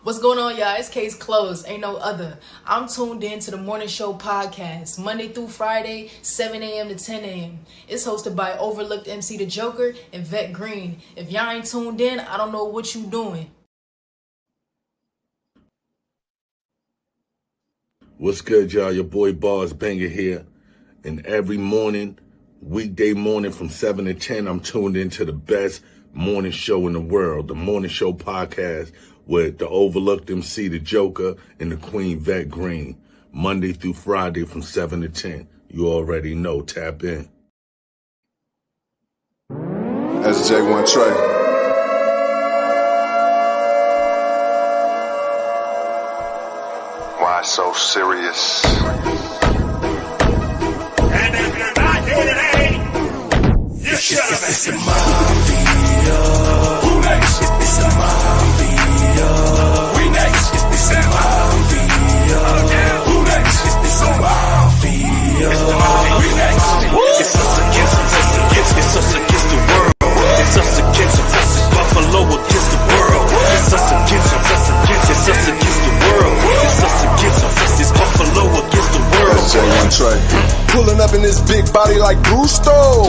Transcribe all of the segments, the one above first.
What's going on, y'all? It's Case Closed. Ain't no other. I'm tuned in to the Morning Show podcast, Monday through Friday, 7 a.m. to 10 a.m. It's hosted by Overlooked MC The Joker and Vet Green. If y'all ain't tuned in, I don't know what you doing. What's good, y'all? Your boy Bars Banger here. And every morning, weekday morning from 7 to 10, I'm tuned into the best morning show in the world, the Morning Show podcast with the Overlooked MC, The Joker, and the Queen Vet Green. Monday through Friday from 7 to 10. You already know. Tap in. That's J1 Trey. Why so serious? And if you're not here today, you should have been. It's a mafia. Who next? It's a mafia. We next. It's a mafia. Who next? It's a mafia. We next. It's us against the world. It's us against Buffalo against the world. It's us against the world. It's us against it's Buffalo against the world. That's J1 Trey. Pulling up in this big body like Gusto.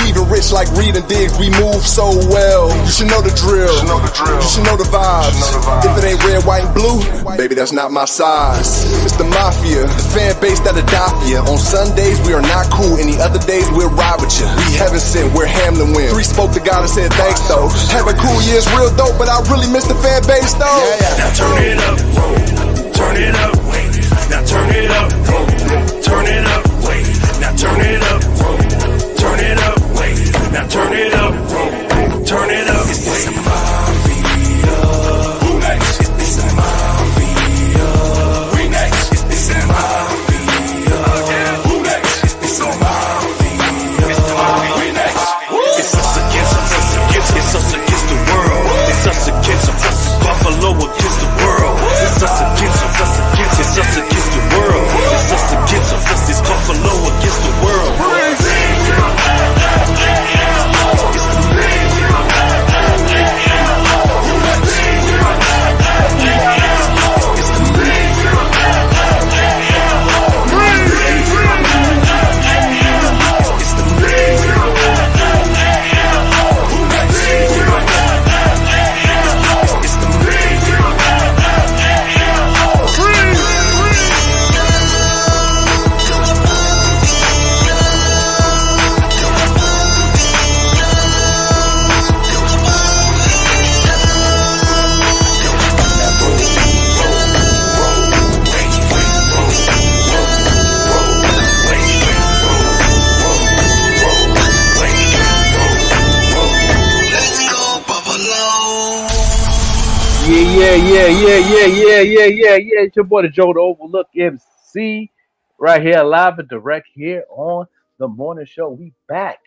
Even rich like Reed and Diggs, we move so well. You should know the drill. You should know the vibes. If it ain't red, white, and blue, baby, that's not my size. It's the mafia, the fan base that'll die for ya. On Sundays, we are not cool. Any other days, we'll ride with ya. We heaven sent, we're Hamlin win. 3 spoke to God and said thanks, though. Having cool years real dope, but I really miss the fan base, though. Now turn it up. Turn it up. Now turn it up. Turn it up. Now turn it up. Turn it up. Now turn it up. Turn it up. It's a mafia. Who next? It's a mafia. We next. It's a mafia. Who next? It's a mafia. We next. It's us against the world. It's us against Buffalo against the world. It's us against the world. It's us against it's Buffalo against the world. Yeah. It's your boy, the Joe, the Overlook MC, right here, live and direct here on the morning show. We back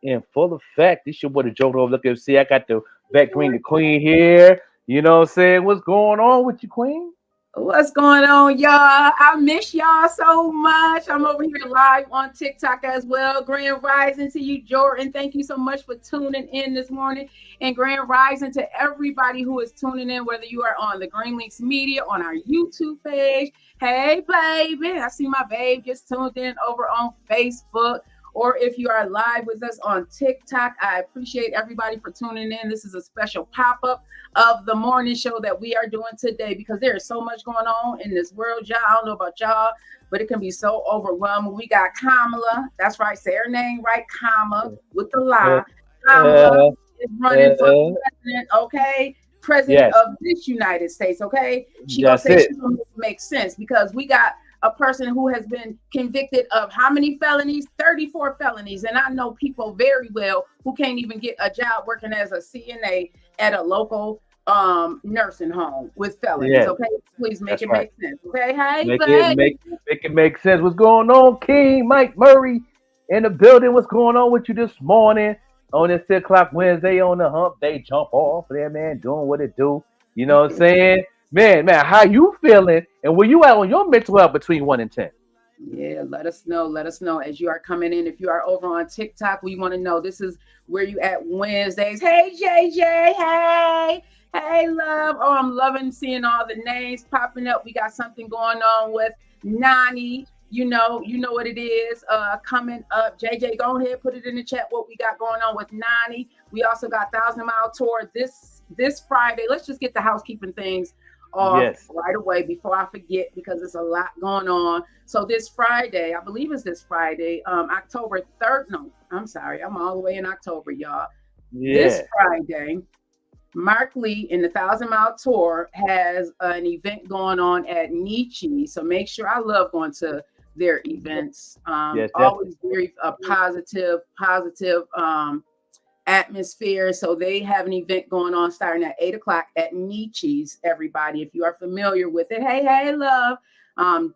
in full effect. It's your boy, the Joe, the Overlook MC. I got the Vet Green, the Queen here. You know what I'm saying? What's going on with you, Queen? What's going on, y'all? I miss y'all so much. I'm over here live on TikTok as well. Grand Rising to you, Jordan. Thank you so much for tuning in this morning. And Grand Rising to everybody who is tuning in, whether you are on the GREEN LYNX MEDIA, on our YouTube page. Hey, baby. I see my babe just tuned in over on Facebook. Or if you are live with us on TikTok, I appreciate everybody for tuning in. This is a special pop-up of the morning show that we are doing today because there is so much going on in this world, y'all. I don't know about y'all, but it can be so overwhelming. We got Kamala. That's right. Say her name right, Kama, with the lie. Kamala is running for president, okay? President of this United States, okay? She gonna say she gonna make sense because we got a person who has been convicted of how many felonies? 34 felonies. And I know people very well who can't even get a job working as a CNA at a local nursing home with felonies. Okay, please make it make sense. Okay, hey, make it make sense. What's going on, King Mike Murray in the building? What's going on with you this morning on this 6 o'clock Wednesday on the hump? They jump off there, man, doing what it do. You know what I'm saying? Man, how you feeling? And where you at on your mental health between 1 and 10? Yeah, let us know as you are coming in. If you are over on TikTok, we want to know. This is where you at Wednesdays. Hey, JJ. Hey, Hey, love. Oh, I'm loving seeing all the names popping up. We got something going on with Nani. You know what it is. Coming up. JJ, go ahead, put it in the chat what we got going on with Nani. We also got 1,000-mile tour this Friday. Let's just get the housekeeping things off right away before I forget, because there's a lot going on. So this Friday, I believe it's this Friday, October 3rd. No, I'm sorry. I'm all the way in October, y'all. Yeah. This Friday, Mark Lee in the 1,000-mile tour has an event going on at Nietzsche. So make sure, I love going to their events. Always very positive atmosphere. So they have an event going on starting at 8:00 at Nietzsche's, everybody. If you are familiar with it, hey, love.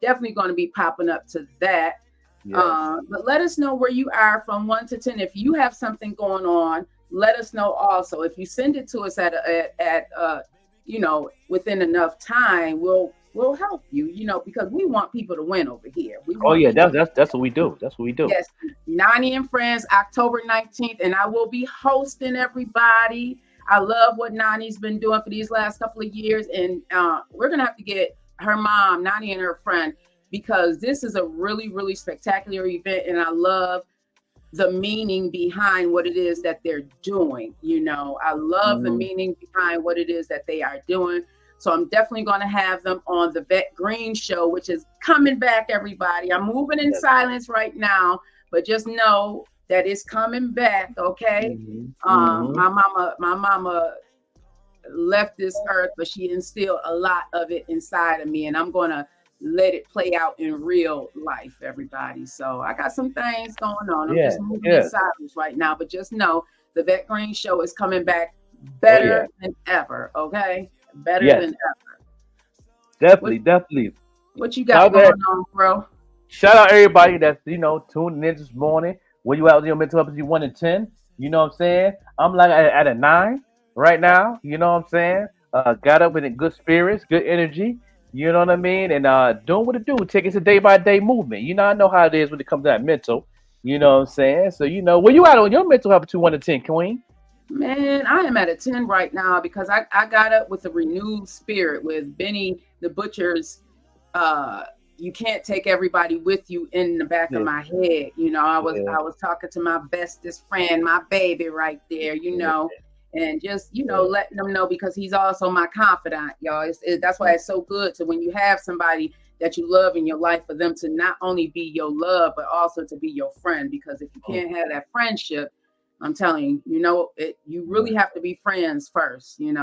Definitely going to be popping up to that. Yes. But let us know where you are from 1 to 10. If you have something going on, let us know also. If you send it to us at within enough time, we'll help you, because we want people to win over here. That's what we do. That's what we do. Yes, Nani and Friends, October 19th, and I will be hosting everybody. I love what Nani's been doing for these last couple of years, and we're gonna have to get her mom, Nani, and her friend, because this is a really, really spectacular event, and I love the meaning behind what it is that they're doing. I love the meaning behind what it is that they are doing. So I'm definitely going to have them on the Vet Green Show, which is coming back, everybody. I'm moving in silence right now, but just know that it's coming back, okay? My mama left this earth, but she instilled a lot of it inside of me, and I'm going to let it play out in real life, everybody. So I got some things going on. I'm just moving in silence right now, but just know the Vet Green Show is coming back better than ever, okay? Better than ever. Definitely. What you got going on, bro? Shout out everybody that's tuning in this morning. Where you at with your mental health? You 1 to 10? You know what I'm saying? I'm like at a 9 right now. You know what I'm saying? Got up in good spirits, good energy. You know what I mean? And doing what it do. Take it to day by day movement. I know how it is when it comes to that mental. You know what I'm saying? So where you at on your mental health? 1 to 10, Queen? Man, I am at a 10 right now because I got up with a renewed spirit with Benny the Butcher's you can't take everybody with you in the back of my head. I was talking to my bestest friend, my baby right there, and just, letting them know, because he's also my confidant, y'all. That's why it's so good to, when you have somebody that you love in your life, for them to not only be your love, but also to be your friend. Because if you can't have that friendship, I'm telling you, you really have to be friends first, and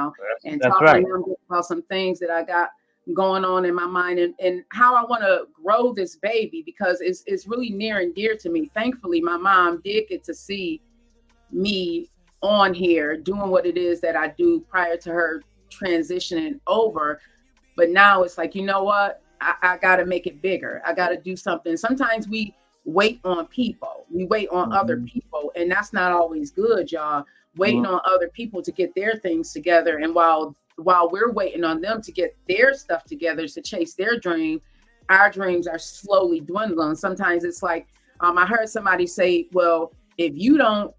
talk to him about some things that I got going on in my mind, and how I want to grow this baby, because it's really near and dear to me. Thankfully, my mom did get to see me on here doing what it is that I do prior to her transitioning over. But now it's like, what? I got to make it bigger. I got to do something. Sometimes we wait on people. We wait on other people, and that's not always good, y'all. Waiting on other people to get their things together, and while we're waiting on them to get their stuff together to chase their dream, our dreams are slowly dwindling. Sometimes it's like, I heard somebody say, well, if you don't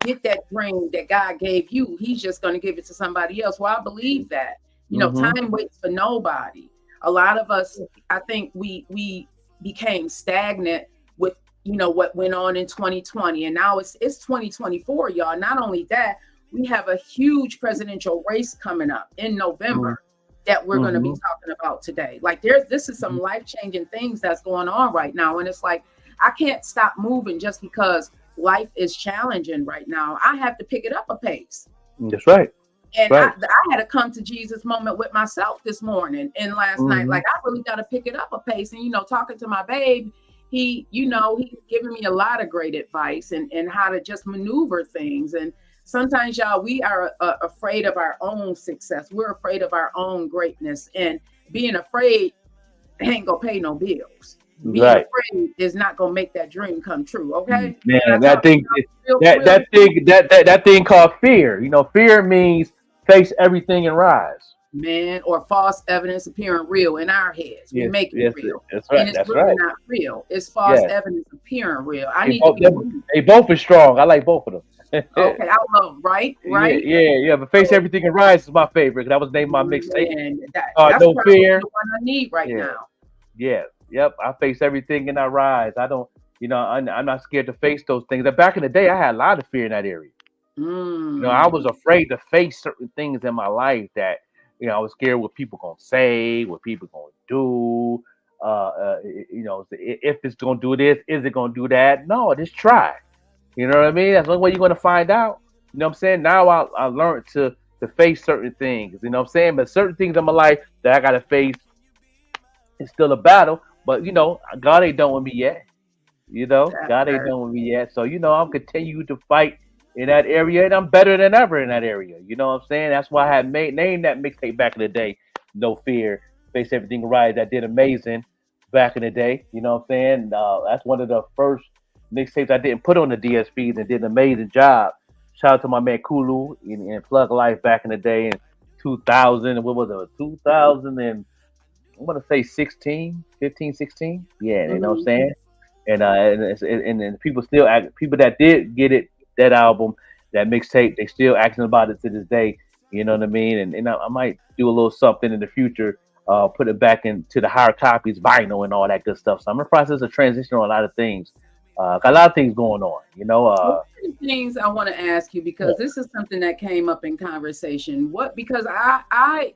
get that dream that God gave you, he's just going to give it to somebody else. Well, I believe that. Time waits for nobody. A lot of us, I think we became stagnant with, what went on in 2020. And now it's 2024, y'all. Not only that, we have a huge presidential race coming up in November that we're going to be talking about today. Like this is some life-changing things that's going on right now. And it's like, I can't stop moving just because life is challenging right now. I have to pick it up a pace. That's right. And I had a come to Jesus moment with myself this morning and last night. Like, I really got to pick it up a pace. And, talking to my babe, he's giving me a lot of great advice and how to just maneuver things. And sometimes, y'all, we are afraid of our own success. We're afraid of our own greatness. And being afraid ain't going to pay no bills. Being afraid is not going to make that dream come true. Okay. Man, that thing called fear. Fear means face everything and rise. Man, or false evidence appearing real in our heads. We make it real. That's right. And it's really not real. It's false evidence appearing real. They both are strong. I like both of them. Okay, I love right. Yeah. But Face Everything and Rise is my favorite. That was named my mixtape. Man, that's No probably Fear. the one I need right Yeah. now. Yeah. Yep. I face everything and I rise. I don't. I'm not scared to face those things. Back in the day, I had a lot of fear in that area. I was afraid to face certain things in my life that, I was scared what people gonna say, what people gonna do. If it's gonna do this, is it gonna do that? No, just try. You know what I mean? That's the only way you're gonna find out. You know what I'm saying? Now I learned to face certain things. You know what I'm saying? But certain things in my life that I gotta face, it's still a battle. But God ain't done with me yet. God ain't done with me yet. So I'm continue to fight in that area, and I'm better than ever in that area. You know what I'm saying? That's why I had named that mixtape back in the day. No Fear, Face Everything Right. That did amazing back in the day. You know what I'm saying? That's one of the first mixtapes I didn't put on the DSPs and did an amazing job. Shout out to my man Kulu in Plug Life back in the day in 2000. What was it? 2000 and I'm gonna say 16, 15, 16. Yeah, you know what I'm saying? And people still people that did get it, that album, that mixtape, they still asking about it to this day. You know what I mean? And I might do a little something in the future, put it back into the higher copies, vinyl, and all that good stuff. So I'm in the process of transitioning on a lot of things. Got a lot of things going on. One of the things I want to ask you, because this is something that came up in conversation. Because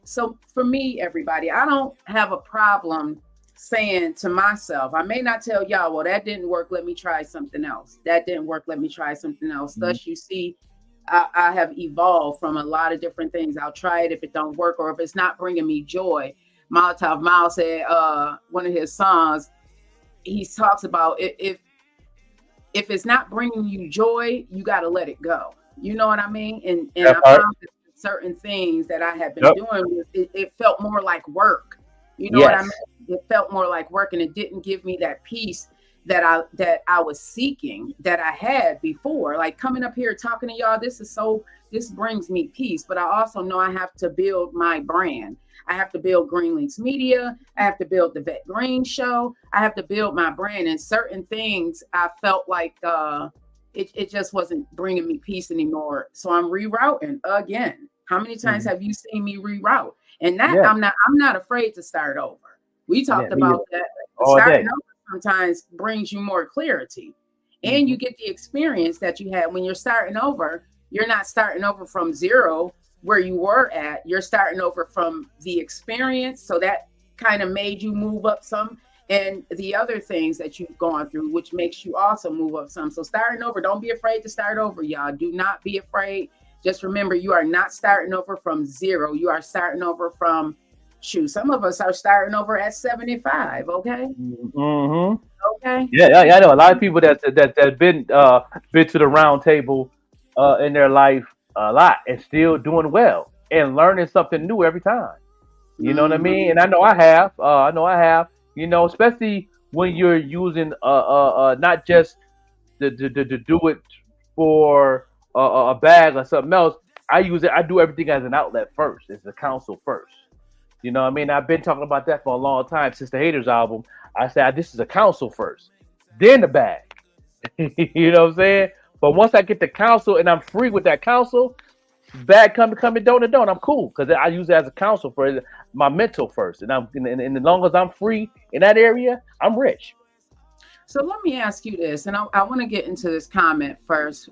so for me, everybody, I don't have a problem saying to myself, I may not tell y'all, well, that didn't work, let me try something else. That didn't work, let me try something else. Thus, you see, I have evolved from a lot of different things. I'll try it if it don't work, or if it's not bringing me joy. Molotov Miles said, one of his songs, he talks about if it's not bringing you joy, you got to let it go. You know what I mean? And I found that certain things that I had been doing, it felt more like work. You know what I mean? It felt more like work, and it didn't give me that peace that I was seeking, that I had before. Like coming up here talking to y'all, this brings me peace. But I also know I have to build my brand. I have to build Green LYNX Media. I have to build the Vet Green Show. I have to build my brand. And certain things I felt like it just wasn't bringing me peace anymore. So I'm rerouting again. How many times have you seen me reroute? And that I'm not afraid to start over. We talked about that. Starting over sometimes brings you more clarity, and you get the experience that you had when you're starting over. You're not starting over from zero where you were at. You're starting over from the experience. So that kind of made you move up some, and the other things that you've gone through, which makes you also move up some. So starting over, don't be afraid to start over, y'all. Do not be afraid. Just remember, you are not starting over from zero. You are starting over from, some of us are starting over at 75. Okay. Okay. Yeah. I know a lot of people that been to the round table in their life a lot and still doing well and learning something new every time. You know what I mean? And I know I have. Especially when you're using not just to do it for a bag or something else. I do everything as an outlet first. It's a counsel first. You know what I mean? I've been talking about that for a long time since the Haters album. I said this is a counsel first, then the bag. You know what I'm saying? But once I get the counsel and I'm free with that counsel, bag coming, don't. I'm cool because I use it as a counsel for my mental first. And as long as I'm free in that area, I'm rich. So let me ask you this, and I want to get into this comment first.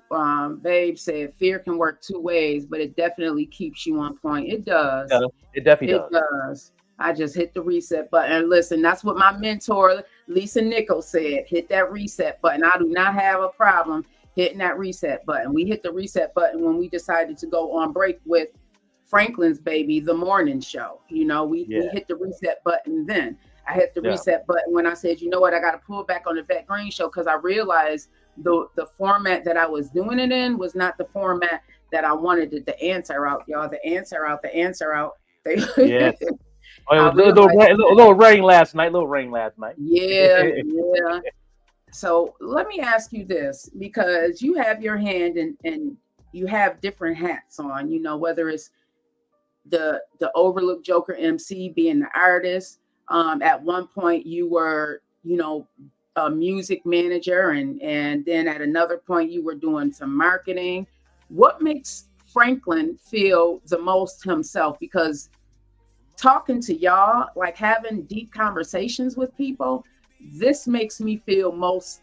Babe said fear can work two ways, but it definitely keeps you on point. It does. Yeah, it definitely does. I just hit the reset button. Listen, that's what my mentor, Lisa Nichols, said. Hit that reset button. I do not have a problem hitting that reset button. We hit the reset button when we decided to go on break with Franklin's baby, The Morning Show. We hit the reset button then. I hit the reset button when I said, you know what, I got to pull back on the Vet Green Show because I realized the format that I was doing it in was not the format that I wanted it to answer out, y'all. The answer out. Yes. Oh, it was a little rain last night. Yeah. So let me ask you this, because you have your hand and you have different hats on, whether it's the Overlook Joker MC, being the artist. At one point you were, a music manager, and then at another point you were doing some marketing. What makes Franklin feel the most himself? Because talking to y'all, like having deep conversations with people, this makes me feel most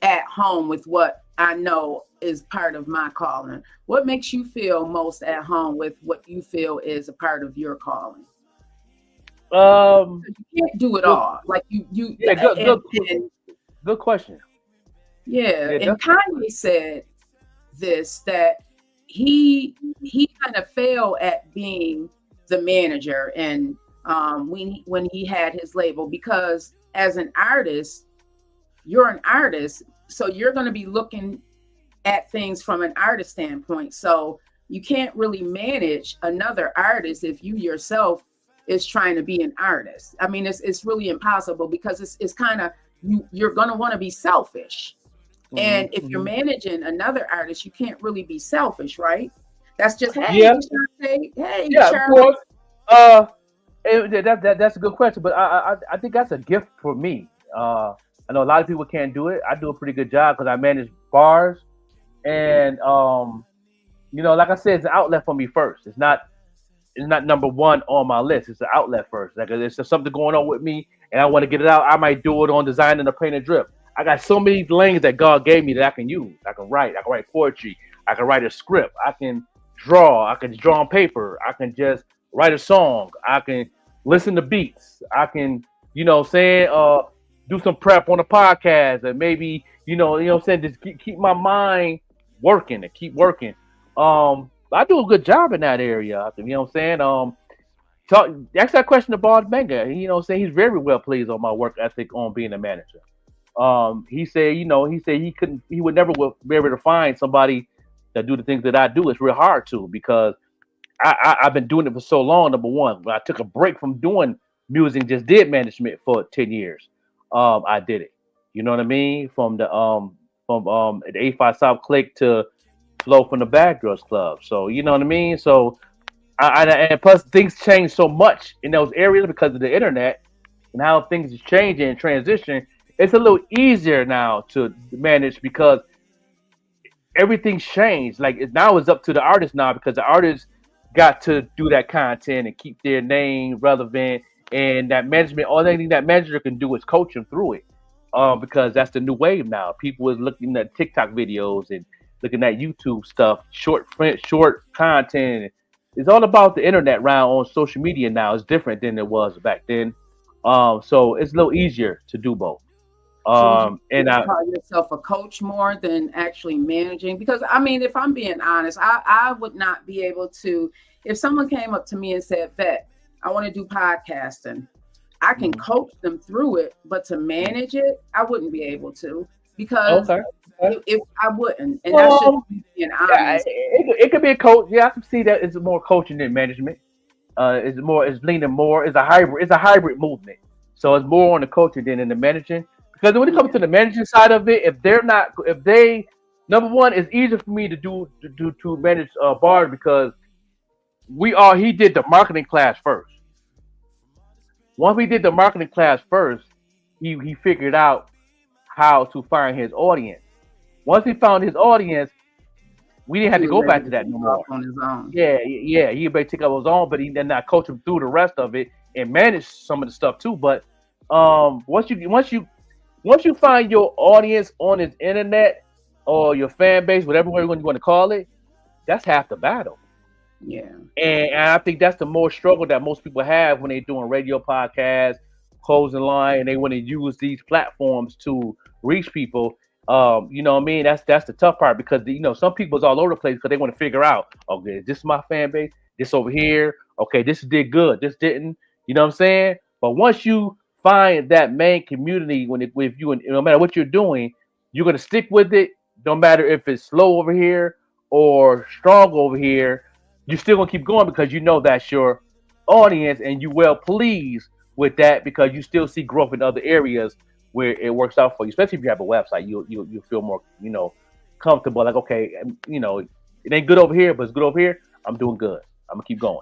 at home with what I know is part of my calling. What makes you feel most at home with what you feel is a part of your calling? You can't do it Good, all. Like you yeah, and good question. yeah, Yeah, and Kanye said this, that he kind of failed at being the manager, and when he had his label, because as an artist, you're an artist, so you're going to be looking at things from an artist standpoint. So you can't really manage another artist if you yourself is trying to be an artist. I mean, it's really impossible, because it's kind of, you're going to want to be selfish. And if you're managing another artist, you can't really be selfish, right? That's just, hey, Yeah, Shante, hey, yeah, of Charlie. course. That's a good question, but I think that's a gift for me. I know a lot of people can't do it. I do a pretty good job because I manage bars, and like I said, it's an outlet for me first. It's not number one on my list. It's an outlet first. Like, there's just something going on with me, and I want to get it out. I might do it on design and a paint and drip. I got so many lanes that God gave me that I can use. I can write poetry. I can write a script. I can draw. I can draw on paper. I can just write a song. I can listen to beats. I can, do some prep on a podcast, and maybe, just keep my mind working and keep working. I do a good job in that area. You know what I'm saying? Ask that question to Bob Benga. He's very well pleased on my work ethic on being a manager. He said he would never be able to find somebody that do the things that I do. It's real hard to, because I've been doing it for so long. Number one, when I took a break from doing music, just did management for 10 years. I did it. You know what I mean? From the the 85 South Click to Flow from the Bad Girls Club. So you know what I mean? So and plus things change so much in those areas because of the internet and how things is changing and transition. It's a little easier now to manage because everything's changed. Like now it's up to the artist now, because the artists got to do that content and keep their name relevant. And that management, all anything that manager can do is coach them through it. Because that's the new wave now. People is looking at TikTok videos and looking at YouTube stuff, short content. It's all about the internet round on social media now. It's different than it was back then. So it's a little easier to do both. So would you call yourself a coach more than actually managing? Because I mean, if I'm being honest, I would not be able to, if someone came up to me and said, Vet, I want to do podcasting, I can coach them through it, but to manage it, I wouldn't be able to, because if I wouldn't, and that's just being honest. It could be a coach. Yeah, I can see that it's more coaching than management. It's leaning more. It's a hybrid movement. So it's more on the coaching than in the managing. Because when it comes to the managing side of it, number one, it's easier for me to manage bars, because he did the marketing class first. Once we did the marketing class first, he figured out how to find his audience. Once he found his audience, we didn't have to go back to that no more. On his own. Yeah, he better take up his own, but then I coach him through the rest of it and manage some of the stuff too. But once you find your audience on his internet or your fan base, whatever way you want to call it, that's half the battle. Yeah. And I think that's the more struggle that most people have when they're doing radio podcasts, closing line, and they want to use these platforms to reach people. You know what I mean? That's the tough part, because some people's all over the place because they want to figure out, okay, this is my fan base, this over here, okay, this did good, this didn't, you know what I'm saying? But once you find that main community, with you, and no matter what you're doing, you're gonna stick with it. No matter if it's slow over here or strong over here, you're still gonna keep going because you know that's your audience, and you well pleased with that because you still see growth in other areas where it works out for you. Especially if you have a website, you feel more comfortable. Like, okay, it ain't good over here, but it's good over here. I'm doing good. I'm gonna keep going.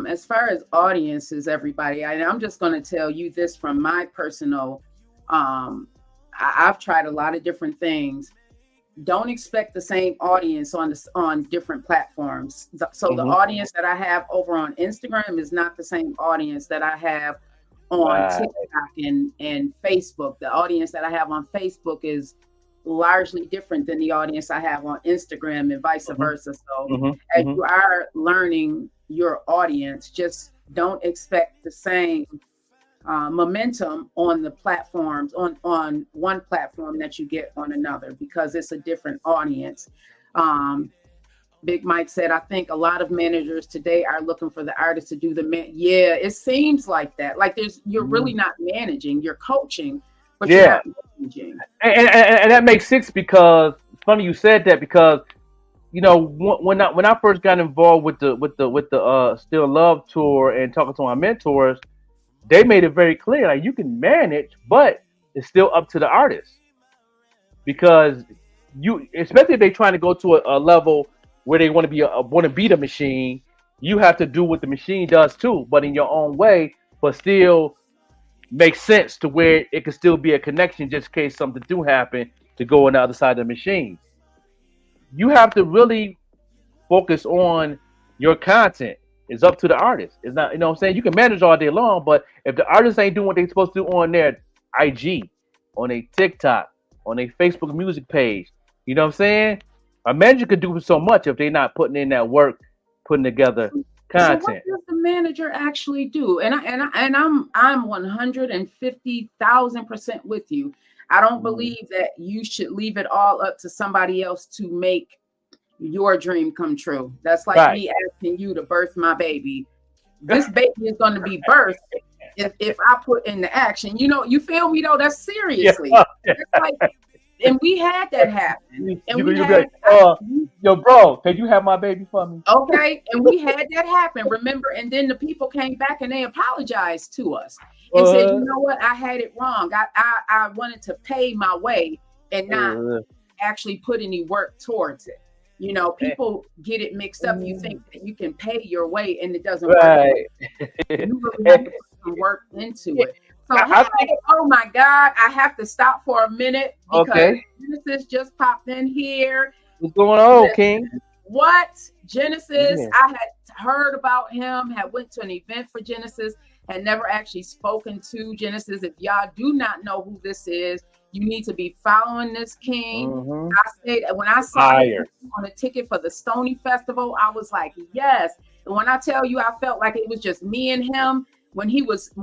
As far as audiences, everybody, I'm just going to tell you this from my personal I've tried a lot of different things. Don't expect the same audience on different platforms. So the audience that I have over on Instagram is not the same audience that I have on TikTok and Facebook. The audience that I have on Facebook is largely different than the audience I have on Instagram, and vice versa. So as you are learning your audience, just don't expect the same momentum on the platforms on one platform that you get on another, because it's a different audience. Big Mike said, I think a lot of managers today are looking for the artist to do yeah, it seems like that. Like you're really not managing, you're coaching, but you're not managing. And that makes sense, because it's funny you said that, because you know, when I first got involved with the Still Love tour and talking to my mentors, they made it very clear, like, you can manage, but it's still up to the artist, because especially if they're trying to go to a level where they want to be the machine, you have to do what the machine does too, but in your own way, but still make sense to where it can still be a connection, just in case something do happen to go on the other side of the machine. You have to really focus on your content. It's up to the artist. It's not, you know what I'm saying? You can manage all day long, but if the artists ain't doing what they're supposed to do on their IG, on a TikTok, on a Facebook music page, you know what I'm saying? A manager could do so much if they're not putting in that work, putting together content. So what does the manager actually do? And I'm 150,000% with you. I don't believe that you should leave it all up to somebody else to make your dream come true. That's like me asking you to birth my baby. This baby is going to be birthed if I put in the action. You know, you feel me though? That's seriously. It's like, and we had that happen. And yo, bro, can you have my baby for me? Okay, and we had that happen. Remember? And then the people came back and they apologized to us and said, "You know what? I had it wrong. I wanted to pay my way and not actually put any work towards it." You know, people get it mixed up. You think that you can pay your way, and it doesn't work. You really have to put some work into it. So, oh my God, I have to stop for a minute because Genesis just popped in here. What's going on, King? What? Genesis? I had heard about him, had went to an event for Genesis, had never actually spoken to Genesis. If y'all do not know who this is, you need to be following this king. I said, when I saw him on a ticket for the Stony Festival, I was like, yes. And when I tell you, I felt like it was just me and him. When he was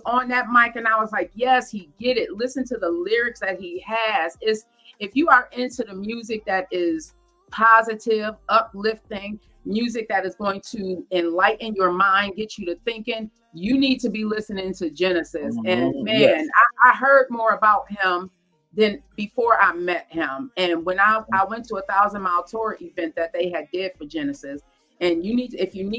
on that mic, and I was like, yes, he get it. Listen to the lyrics that he has. If you are into the music that is positive, uplifting, music that is going to enlighten your mind, get you to thinking, you need to be listening to Genesis. And man, I heard more about him than before I met him. And when I went to a 1,000 Mile Tour event that they had did for Genesis. And if you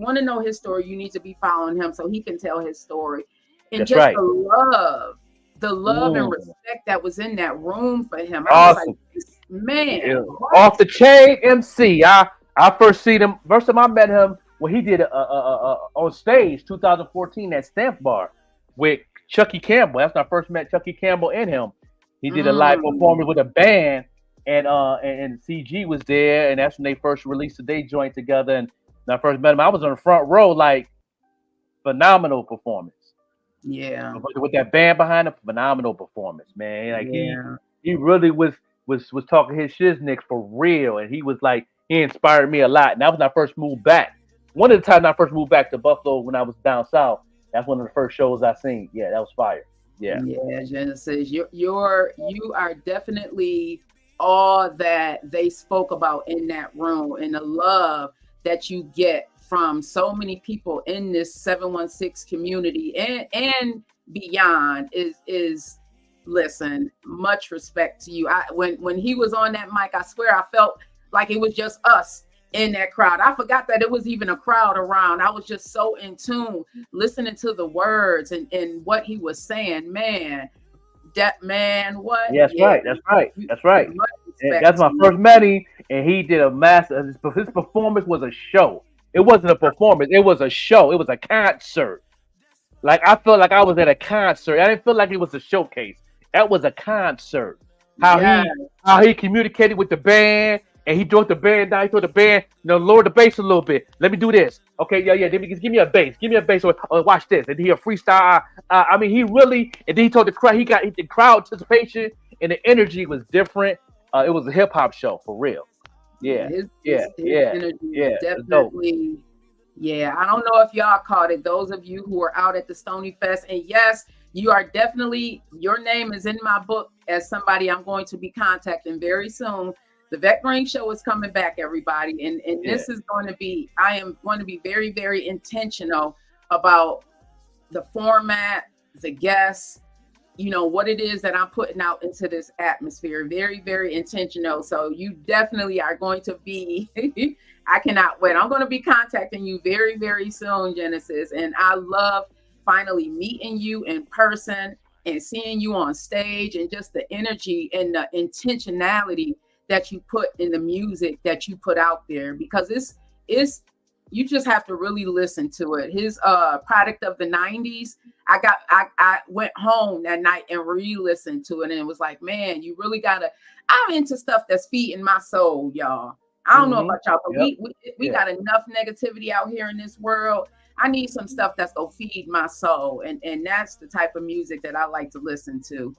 want to know his story, you need to be following him so he can tell his story. And the love and respect that was in that room for him. I was like, man, off the chain MC. I first seen him. First time I met him when he did on stage 2014 at Stamp Bar with Chucky Campbell. That's when I first met Chucky Campbell and him. He did a live performance with a band. And CG was there, and that's when they first released their joint together. And when I first met him, I was on the front row, like, phenomenal performance. Yeah, with that band behind him, phenomenal performance, man. Like he really was talking his shiznick for real, and he was like, he inspired me a lot. And that was when I first moved back. One of the times I first moved back to Buffalo when I was down south. That's one of the first shows I seen. Yeah, that was fire. Yeah, Genesis, you are definitely all that they spoke about in that room, and the love that you get from so many people in this 716 community and beyond is listen, much respect to you. When he was on that mic, I swear I felt like it was just us in that crowd. I forgot that it was even a crowd around. I was just so in tune listening to the words and what he was saying. What? Yes, right. That's right. And that's my first met him, and he did a master. His performance was a show. It wasn't a performance. It was a show. It was a concert. Like, I felt like I was at a concert. I didn't feel like it was a showcase. That was a concert. How he communicated with the band, and he brought the band down. He told the band, lower the bass a little bit. Let me do this. Okay, yeah. Give me a bass. Give me a bass. Or watch this. And he a freestyle. I mean, he really. And then he told the crowd. He got the crowd participation, and the energy was different. It was a hip hop show for real. Yeah, his energy was definitely. Yeah, I don't know if y'all caught it. Those of you who were out at the Stony Fest, and yes, you are definitely, your name is in my book as somebody I'm going to be contacting very soon. The Vet Green Show is coming back, everybody, and this is going to be, I am going to be very, very intentional about the format, the guests, what it is that I'm putting out into this atmosphere. Very, very intentional. So you definitely are going to be, I cannot wait. I'm going to be contacting you very, very soon, Genesis. And I love finally meeting you in person and seeing you on stage, and just the energy and the intentionality that you put in the music that you put out there, because you just have to really listen to it. His product of the 90s, I went home that night and re-listened to it, and it was like, man, you really gotta, I'm into stuff that's feeding my soul, y'all. I don't know about y'all, but we got enough negativity out here in this world. I need some stuff that's gonna feed my soul, and that's the type of music that I like to listen to.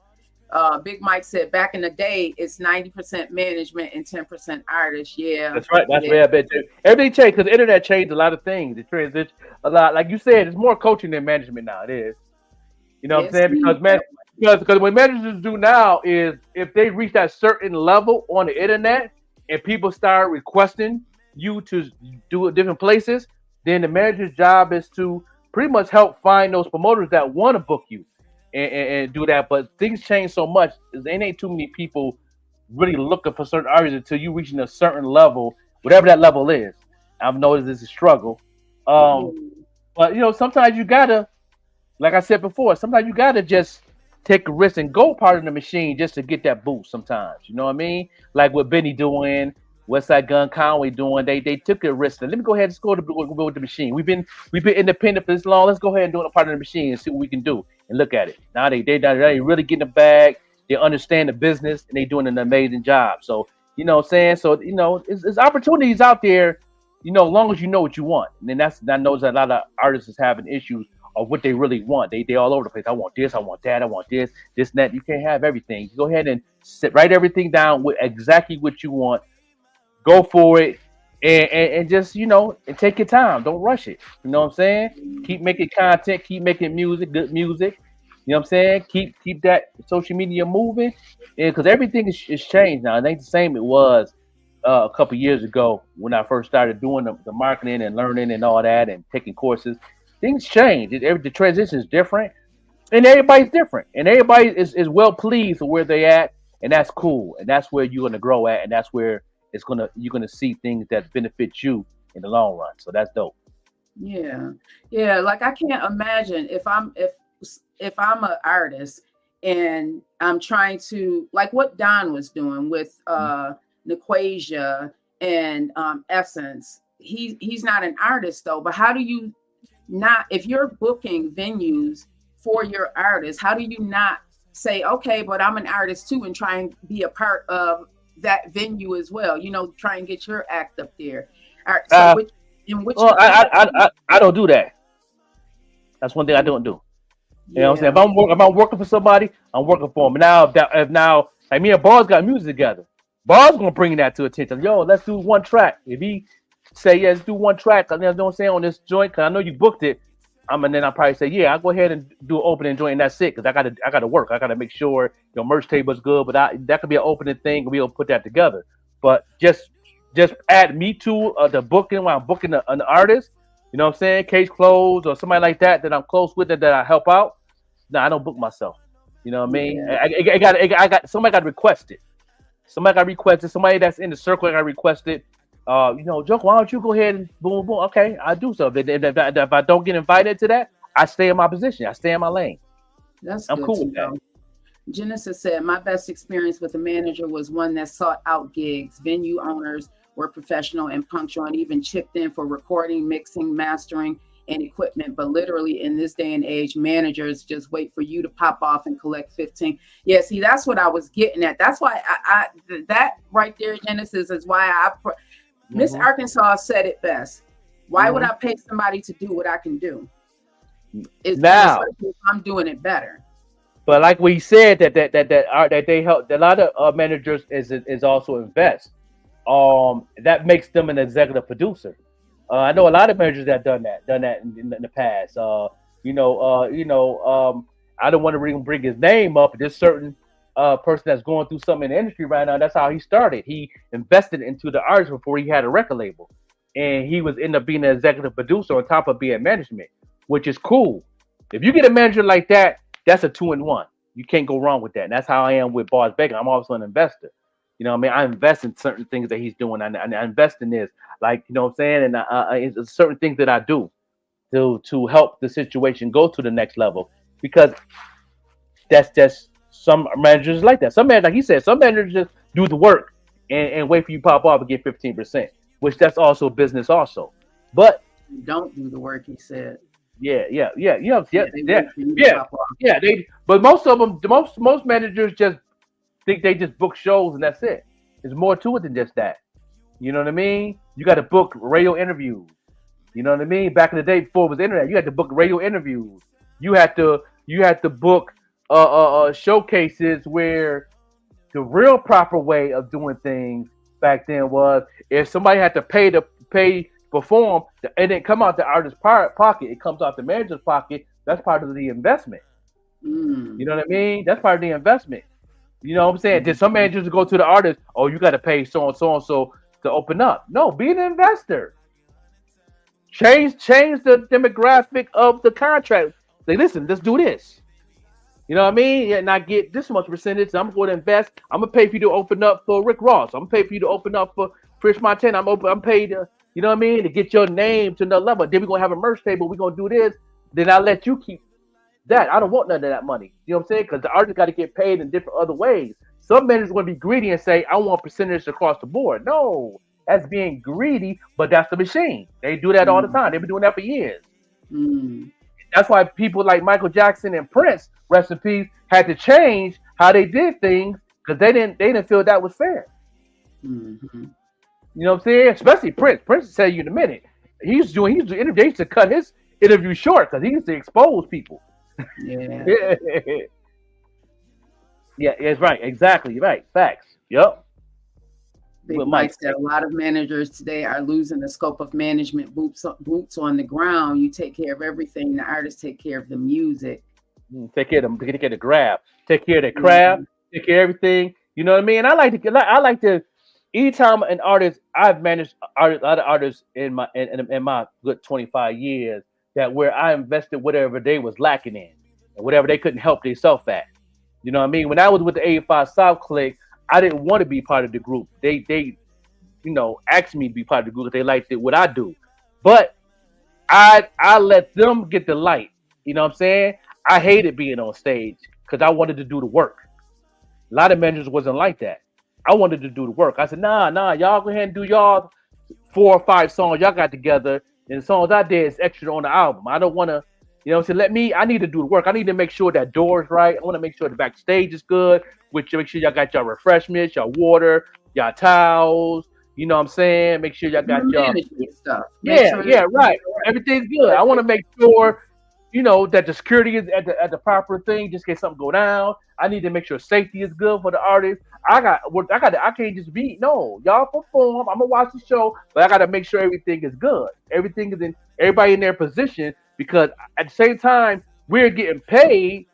Big Mike said back in the day, it's 90% management and 10% artists. Yeah, that's right. That's where I bet too. Everything changed because the internet changed a lot of things. It transitioned a lot. Like you said, it's more coaching than management now. It is. You know what I'm saying? Because what managers do now is if they reach that certain level on the internet and people start requesting you to do it different places, then the manager's job is to pretty much help find those promoters that want to book you. And do that, but things change so much. There ain't too many people really looking for certain artists until you reaching a certain level, whatever that level is. I've noticed it's a struggle. But sometimes you gotta, like I said before, sometimes you gotta just take a risk and go part of the machine just to get that boost. Sometimes, you know what I mean? Like what Benny doing, Westside Gun Conway doing, they took a risk. And let me go ahead and go with the machine. We've been independent for this long. Let's go ahead and do a part of the machine and see what we can do. And look at it. Now they really getting the bag. They understand the business, and they doing an amazing job. So, you know what I'm saying? So, it's opportunities out there, as long as you know what you want. And then I know that a lot of artists is having issues of what they really want. They all over the place. I want this, I want that, I want this, and that. You can't have everything. You go ahead and write everything down with exactly what you want. Go for it. And just, and take your time. Don't rush it. You know what I'm saying? Keep making content. Keep making music, good music. You know what I'm saying? Keep that social media moving. Because everything is changed now. It ain't the same it was a couple years ago when I first started doing the marketing and learning and all that and taking courses. Things change. The transition is different. And everybody's different. And everybody is well pleased with where they at. And that's cool. And that's where you're going to grow at. And that's where you're gonna see things that benefit you in the long run. So that's dope. Yeah. Like I can't imagine if I'm an artist and I'm trying to, like what Don was doing with Nequasia and Essence. He's not an artist though, but how do you not, if you're booking venues for your artists, how do you not say, okay, but I'm an artist too, and try and be a part of that venue as well, try and get your act up there. All right, so I don't do that. That's one thing I don't do. You know what I'm saying? If I'm working for somebody, I'm working for them. Now, if like me and Bars got music together, Bars gonna bring that to attention. Yo, let's do one track. If he say let's do one track, you know what I'm saying, on this joint, because I know you booked it. And then I'll probably say, I'll go ahead and do an opening joint, and that's it, because I gotta work. I gotta make sure your merch table is good, but that could be an opening thing, and we'll put that together. But just add me to the booking while I'm booking an artist, you know what I'm saying, case closed or somebody like that I'm close with, that I help out. No, I don't book myself. You know what I mean? I got somebody got to request it. Somebody got requested. Somebody that's in the circle got requested. Joke, why don't you go ahead and boom, boom? Okay, I do so. If I don't get invited to that, I stay in my position. I stay in my lane. I'm cool with that. Genesis said, my best experience with a manager was one that sought out gigs. Venue owners were professional and punctual and even chipped in for recording, mixing, mastering, and equipment. But literally in this day and age, managers just wait for you to pop off and collect 15. Yeah, see, that's what I was getting at. That's why I that right there, Genesis, is why Miss Arkansas said it best. Why would I pay somebody to do what I can do? It's now I'm doing it better. But like we said, that they help. A lot of managers is also invest. That makes them an executive producer. I know a lot of managers that done that in the past. I don't want to bring his name up. This certain person that's going through something in the industry right now. That's how he started. He invested into the artist before he had a record label, and he was end up being an executive producer on top of being management, which is cool. If you get a manager like that, that's a 2-in-1. You can't go wrong with that. And that's how I am with Boss Bacon. I'm also an investor. You know what I mean? I invest in certain things that he's doing. I invest in this, like, you know what I'm saying? And it's certain things that I do to help the situation go to the next level, because that's just some managers like that. Some managers, like he said, some managers just do the work and wait for you to pop off and get 15%, which that's also business also. But don't do the work, he said. Yeah. But most of them, most managers just think they just book shows and that's it. There's more to it than just that. You know what I mean? You got to book radio interviews. You know what I mean? Back in the day before it was internet, you had to book radio interviews. You had to book showcases where the real proper way of doing things back then was if somebody had to pay perform, it didn't come out the artist's pocket. It comes out the manager's pocket. That's part of the investment. You know what I mean? That's part of the investment. You know what I'm saying? Did some managers go to the artist? Oh, you got to pay so and so to open up. No, be an investor. Change the demographic of the contract. Say, listen, let's do this. You know what I mean? And I get this much percentage. I'm going to invest. I'm gonna pay for you to open up for Rick Ross. I'm gonna pay for you to open up for Chris Montana. I'm paid to, you know what I mean, to get your name to another level. Then we're gonna have a merch table. We're gonna do this. Then I'll let you keep that. I don't want none of that money. You know what I'm saying? Because the artist got to get paid in different other ways. Some managers are going to be greedy and say, I want percentage across the board. No, that's being greedy, but that's the machine. They do that all the time. They've been doing that for years. That's why people like Michael Jackson and Prince, rest in peace, had to change how they did things because they didn't feel that was fair. You know what I'm saying? Especially Prince. Prince will tell you in a minute. He used to interview. He used to cut his interview short because he used to expose people. Yeah. Yeah, it's right. Exactly. Right. Facts. Yep. Big Mike said a lot of managers today are losing the scope of management. Boots on the ground. You take care of everything. The artists take care of the music. Take care of them. Take care of the craft. Take care of the craft. Take care of everything. You know what I mean? I like to. Anytime an artist, I've managed a lot of artists in my good 25 years that where I invested whatever they was lacking in and whatever they couldn't help themselves at. You know what I mean? When I was with the 85 South Clique, I didn't want to be part of the group. They asked me to be part of the group because they liked what I do. But I let them get the light. You know what I'm saying? I hated being on stage because I wanted to do the work. A lot of managers wasn't like that. I wanted to do the work. I said, nah, y'all go ahead and do y'all 4 or 5 songs y'all got together. And the songs I did is extra on the album. I don't want to, you know, so I need to do the work. I need to make sure that door's right. I want to make sure the backstage is good. Make sure y'all got your refreshments, your water, your towels. You know what I'm saying? Make sure y'all got your stuff. Right. Everything's good. I want to make sure, you know, that the security is at the proper thing, just in case something go down. I need to make sure safety is good for the artist. I can't just be, no, y'all perform. I'm gonna watch the show, but I gotta make sure everything is good. Everything is everybody in their position, because at the same time we're getting paid.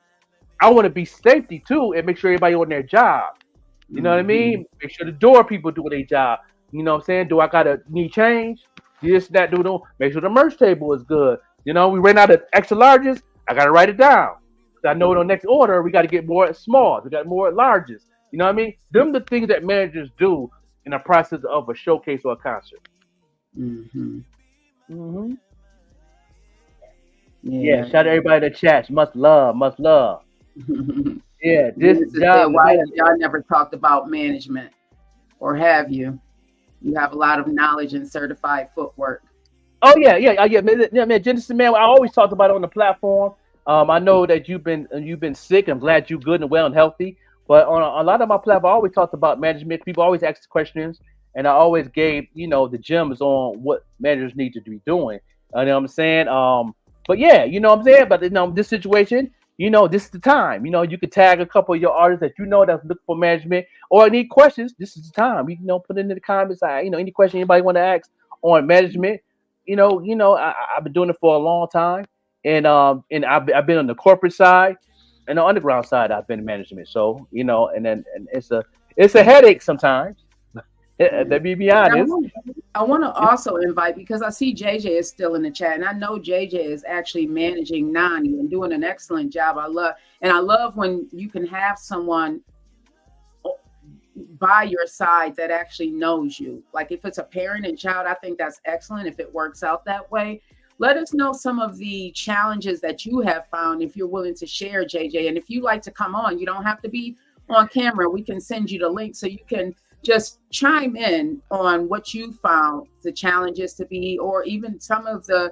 I want to be safety too and make sure everybody on their job. You know what I mean? Make sure the door people do their job. You know what I'm saying? Do I gotta need change? This, that, do. Make sure the merch table is good. You know, we ran out of extra larges. I gotta write it down. I know in the next order we got to get more smalls. We got more larges. You know what I mean? Them the things that managers do in the process of a showcase or a concert. Yeah, shout out to everybody in the chat. Much love. Yeah, this job. Why y'all never talked about management, or have you? You have a lot of knowledge in certified footwork. Oh yeah. Man, Genesis, man. I always talked about it on the platform. I know that you've been sick. I'm glad you're good and well and healthy. But on a lot of my platform, I always talked about management. People always ask questions, and I always gave the gems on what managers need to be doing. You know what I'm saying? But yeah, you know what I'm saying. But this situation, this is the time. You could tag a couple of your artists that that's looking for management or need questions. This is the time. Put it in the comments. Any question anybody want to ask on management. I've been doing it for a long time, and I've been on the corporate side and the underground side. I've been in management, so and it's a headache sometimes. Let me be honest. I want to also invite, because I see JJ is still in the chat, and I know JJ is actually managing Nani and doing an excellent job. I love when you can have someone by your side that actually knows you. Like if it's a parent and child, I think that's excellent if it works out that way. Let us know some of the challenges that you have found if you're willing to share, JJ. And if you like to come on, you don't have to be on camera. We can send you the link so you can just chime in on what you found the challenges to be, or even some of the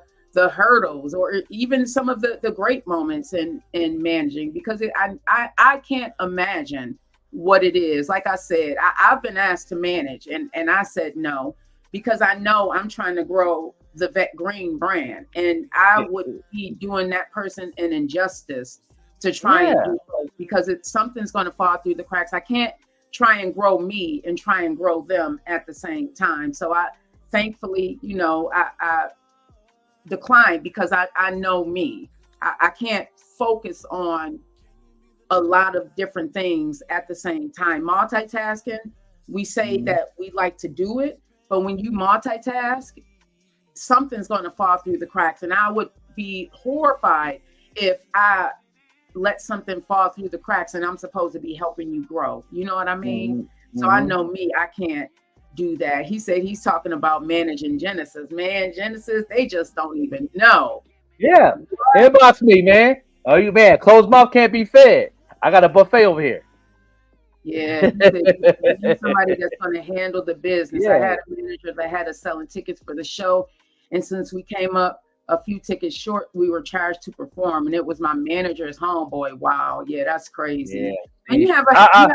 hurdles, or even some of the great moments in managing, because I can't imagine what it is. Like I said, I've been asked to manage and I said no, because I know I'm trying to grow the Vet Green brand, and I would be doing that person an injustice to try and do both, because something's going to fall through the cracks. I can't try and grow me and try and grow them at the same time. So I thankfully, I declined, because I know me. I can't focus on a lot of different things at the same time. Multitasking, we say that we like to do it, but when you multitask, something's going to fall through the cracks. And I would be horrified if I let something fall through the cracks and I'm supposed to be helping you grow. You know what I mean? Mm-hmm. So I know me, I can't do that. He said he's talking about managing Genesis. Man, Genesis, they just don't even know. Yeah. Inbox me, man. Oh, you man, closed mouth can't be fed. I got a buffet over here. Yeah, you need somebody that's going to handle the business. Yeah. I had a manager that had us selling tickets for the show, and since we came up a few tickets short, we were charged to perform, and it was my manager's homeboy. Wow, yeah, that's crazy. Yeah. And you have a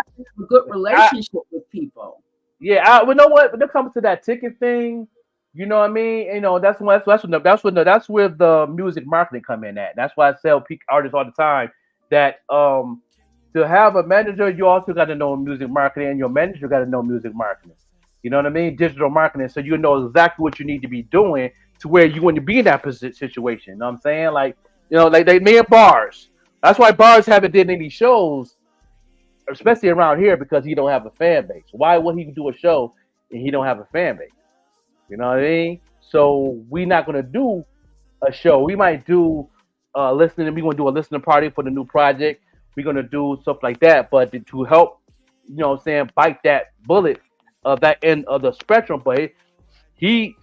good relationship with people. Yeah, you know what? When it comes to that ticket thing, you know what I mean. That's where the music marketing come in at. That's why I tell artists all the time that to have a manager, you also got to know music marketing, and your manager got to know music marketing. You know what I mean? Digital marketing, so you know exactly what you need to be doing to where you want to be in that situation. You know what I'm saying? Like me and Bars. That's why Bars haven't did any shows, especially around here, because he don't have a fan base. Why would he do a show and he don't have a fan base? You know what I mean? So we're not gonna do a show. We might do listening. We're gonna do a listening party for the new project. We're gonna do stuff like that. But to help, bite that bullet of that end of the spectrum. But he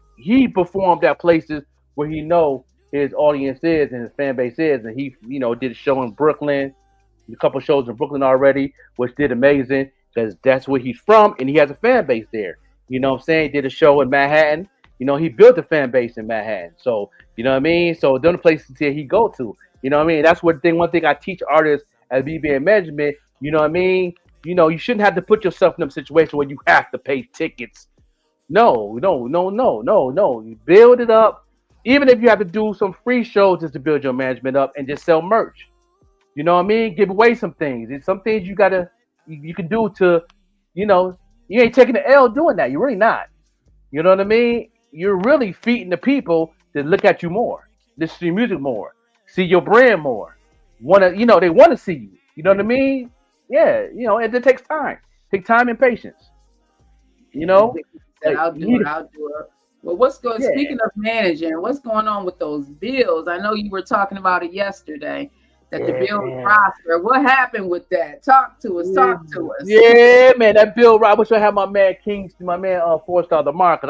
performed at places where he know his audience is and his fan base is, and he did a show in Brooklyn, a couple shows in Brooklyn already, which did amazing because that's where he's from and he has a fan base there. You know what I'm saying? He did a show in Manhattan. He built a fan base in Manhattan. So, you know what I mean? So, those are the places that he go to. You know what I mean? That's one thing I teach artists as BBA management. You know what I mean? You shouldn't have to put yourself in a situation where you have to pay tickets. No. You build it up. Even if you have to do some free shows just to build your management up and just sell merch. You know what I mean? Give away some things. It's some things you can do to, you ain't taking the L doing that. You're really not. You know what I mean? You're really feeding the people that look at you more, listen to your music more, see your brand more. They want to see you. You know what I mean? Yeah, and it takes time. Take time and patience. I'll do it. Well, what's going? Yeah. Speaking of managing, what's going on with those bills? I know you were talking about it yesterday. That the bill prosper. What happened with that? Talk to us. Yeah, man, that bill. I wish I had my man Kingston, my man 4-Star the Mark. Cause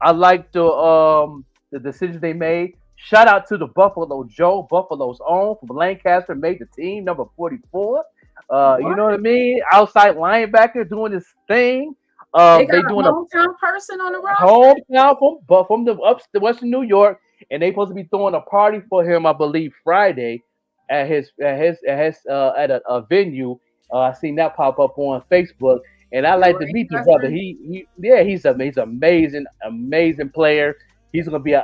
I like the decisions they made. Shout out to the Buffalo Joe, Buffalo's own from Lancaster, made the team number 44. You know what I mean? Outside linebacker doing his thing. They got They a doing hometown person on the roster. hometown from the Western New York, and they supposed to be throwing a party for him, I believe, Friday at a venue. I seen that pop up on Facebook, and I like to Great meet the brother. cousin. He's amazing player. He's gonna be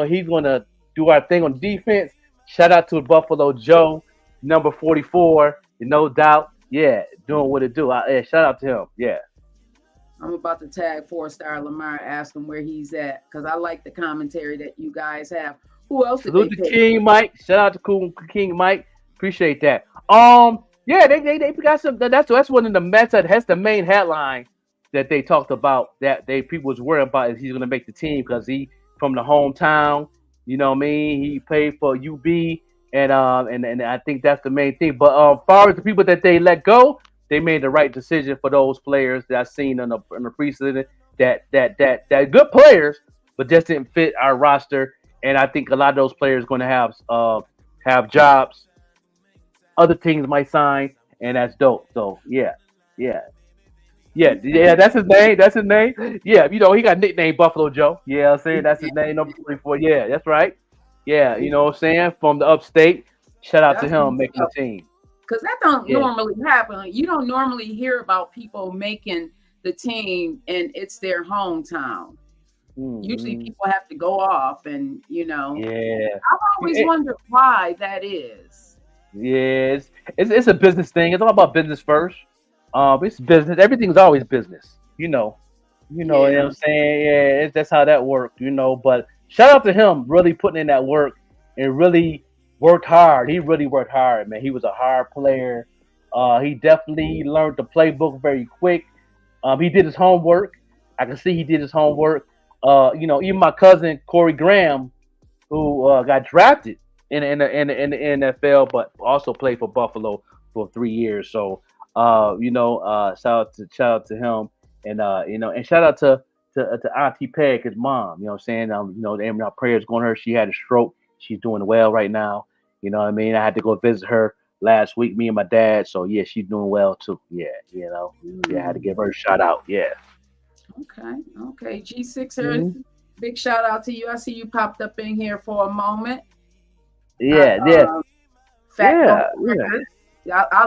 he's gonna do our thing on defense. Shout out to Buffalo Joe, number 44, no doubt. Yeah, doing what it do. Shout out to him. Yeah. I'm about to tag 4-star Lamar, ask him where he's at, because I like the commentary that you guys have. Who else did they Salute to pick? King Mike. Shout out to King Mike. Appreciate that. Yeah, they got some. That's one of the Mets. That's the main headline that they talked about. That people was worried about is he's gonna make the team because he from the hometown. You know what I mean? He played for UB, and I think that's the main thing. But as far as the people that they let go, they made the right decision for those players that I've seen in the preseason. That good players, but just didn't fit our roster. And I think a lot of those players going to have jobs. Other teams might sign, and that's dope. So yeah. That's his name. That's his name. Yeah, he got nicknamed Buffalo Joe. Yeah, I'm saying that's his name, number 44. Yeah, that's right. Yeah, you know what I'm saying? From the upstate. Shout out to him making the team. Because that don't normally happen. You don't normally hear about people making the team and it's their hometown. Mm-hmm. Usually people have to go off and, Yeah. I've always wondered why that is. Yeah, it's a business thing. It's all about business first. It's business. Everything's always business. You know what I'm saying? Yeah, that's how that worked, But shout out to him really putting in that work and really worked hard. He really worked hard, man. He was a hard player. He definitely learned the playbook very quick. He did his homework. I can see he did his homework. Even my cousin Corey Graham, who got drafted in the NFL, but also played for Buffalo for 3 years. So, shout out to him, and shout out to Auntie Peg, his mom. You know what I'm saying? Our prayers going to her. She had a stroke. She's doing well right now. You know what I mean? I had to go visit her last week, me and my dad. So yeah, she's doing well too. Yeah, I had to give her a shout out. Yeah. Okay. G6er, big shout out to you. I see you popped up in here for a moment. Yeah. I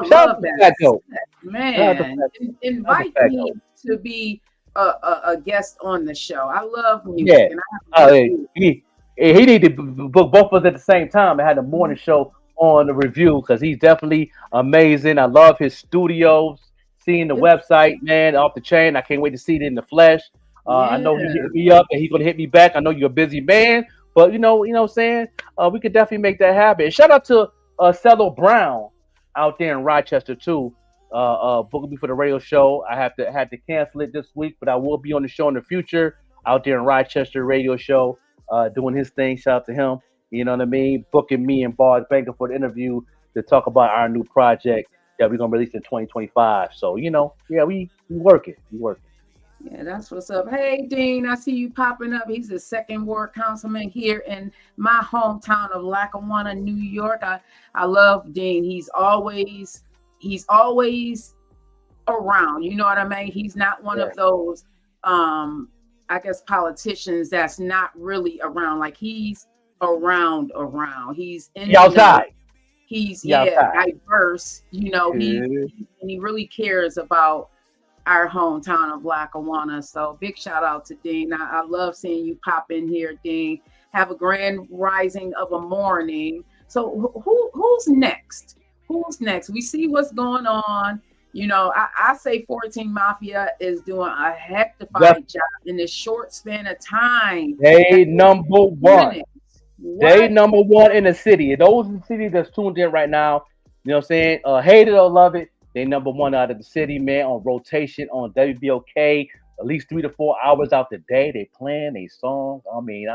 love that. Man, invite me to be a guest on the show. I love music. Yeah. He need to book both of us at the same time and had the morning show on the review because he's definitely amazing. I love his studios, seeing the website, man, off the chain. I can't wait to see it in the flesh. I know he hit me up and he's gonna hit me back. I know you're a busy man, but you know what I'm saying? We could definitely make that happen. And shout out to Cello Brown out there in Rochester too. Booking me for the radio show. I had to cancel it this week, but I will be on the show in the future out there in Rochester radio show. Doing his thing. Shout out to him. You know what I mean? Booking me and Bars Banker for the interview to talk about our new project that we're gonna release in 2025. So we working. Yeah, that's what's up. Hey Dean, I see you popping up. He's the second ward councilman here in my hometown of Lackawanna, New York. I love Dean. He's always around. You know what I mean? He's not one of those I guess politicians that's not really around. Like he's around. He's in outside. He's diverse. He really cares about our hometown of Lackawanna. So big shout out to Dean. I love seeing you pop in here, Dean. Have a grand rising of a morning. So who's next? Who's next? We see what's going on. I say 14 Mafia is doing a hectified job in this short span of time. They number one. They number one in the city. Those in the city that's tuned in right now, you know what I'm saying? Hate it or love it. They number one out of the city, man, on rotation on WBOK. At least 3 to 4 hours out the day. They playing their songs. I mean,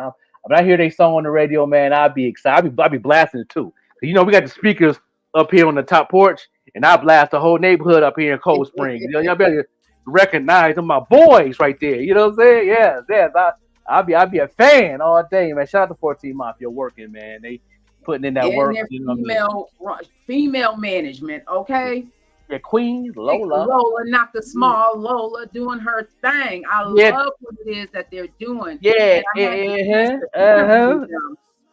when I hear their song on the radio, man, I'd be excited. I'd be blasting it too. We got the speakers up here on the top porch. And I blast the whole neighborhood up here in Cold Springs. Y'all better recognize them, my boys right there. You know what I'm saying? Yes. I'll be a fan all day, man. Shout out to 14 Mafia working, man. They putting in that work. Female management, okay? Queen Lola. Lola, not the small Lola, doing her thing. I love what it is that they're doing. Yeah,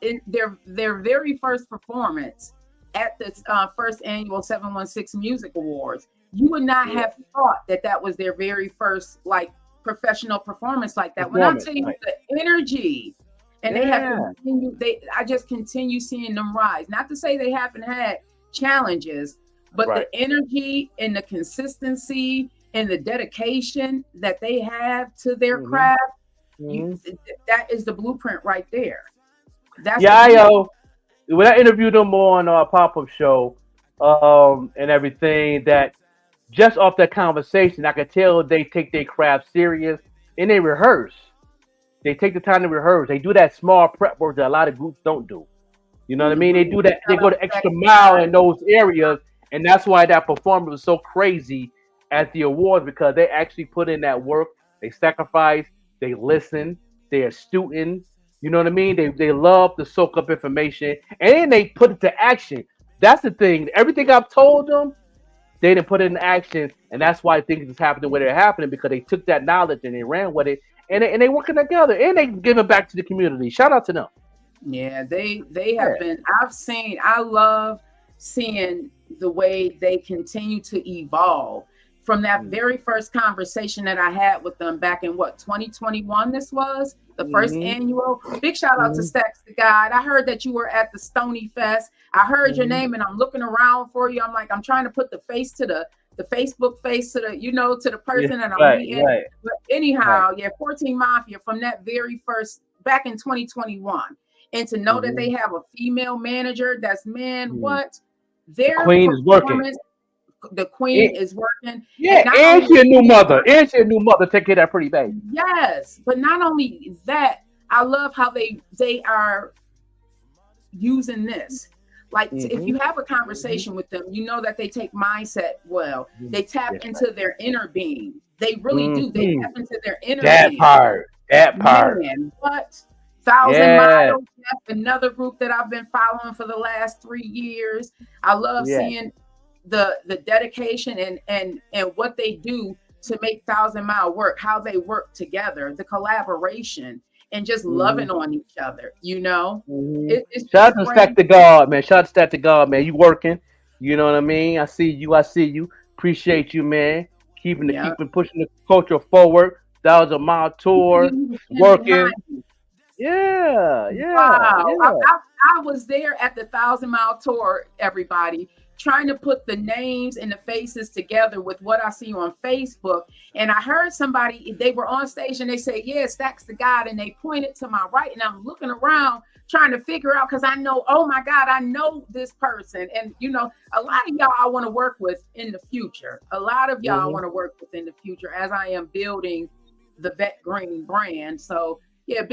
in their very first performance at the first annual 716 Music Awards, you would not have thought that was their very first like professional performance like that. When I tell you the energy, and they have continued, I just continue seeing them rise. Not to say they haven't had challenges, but the energy and the consistency and the dedication that they have to their craft, that is the blueprint right there. That's when I interviewed them on our pop-up show and everything, that just off that conversation, I could tell they take their craft serious and they rehearse. They take the time to rehearse. They do that small prep work that a lot of groups don't do. You know what I mean? They do that. They go the extra mile in those areas, and that's why that performance was so crazy at the awards, because they actually put in that work. They sacrifice. They listen. They're student. You know what I mean? They love to soak up information, and they put it to action. That's the thing. Everything I've told them, they didn't put it in action, and that's why things is happening where they're happening, because they took that knowledge and they ran with it, and they working together, and they give it back to the community. Shout out to them. Yeah, they have been. I love seeing the way they continue to evolve. From that very first conversation that I had with them back in 2021, this was the first annual. Big shout out to Stacks the God. I heard that you were at the Stony Fest. I heard your name, and I'm looking around for you. I'm like, I'm trying to put the face to the Facebook face to the, to the person that I'm meeting. Right. But anyhow, 14 Mafia from that very first, back in 2021. And to know that they have a female manager, that's their Queen is working. The Queen is working. Yeah, and she's a new mother. Take care of that pretty baby. Yes, but not only that, I love how they are using this. Like, if you have a conversation with them, you know that they take mindset well. They tap into their inner being. They really do. They tap into their inner being. That part. Man, what? 1,000 Miles. That's another group that I've been following for the last 3 years. I love seeing the dedication and what they do to make 1,000 Mile work, how they work together, the collaboration, and just loving on each other, Shout out to Stack the God, man. Shout out to Stack the God, man. You working. You know what I mean? I see you. Appreciate you, man. Keeping pushing the culture forward. 1,000 Mile tour, working. Yeah. Wow. I was there at the 1,000 Mile tour, everybody, trying to put the names and the faces together with what I see on Facebook. And I heard somebody, they were on stage and they said, Stacks the God. And they pointed to my right, and I'm looking around trying to figure out, because I know, oh my God, I know this person. And, a lot of y'all I want to work with in the future. A lot of y'all I want to work with in the future as I am building the Vet Green brand. So, I you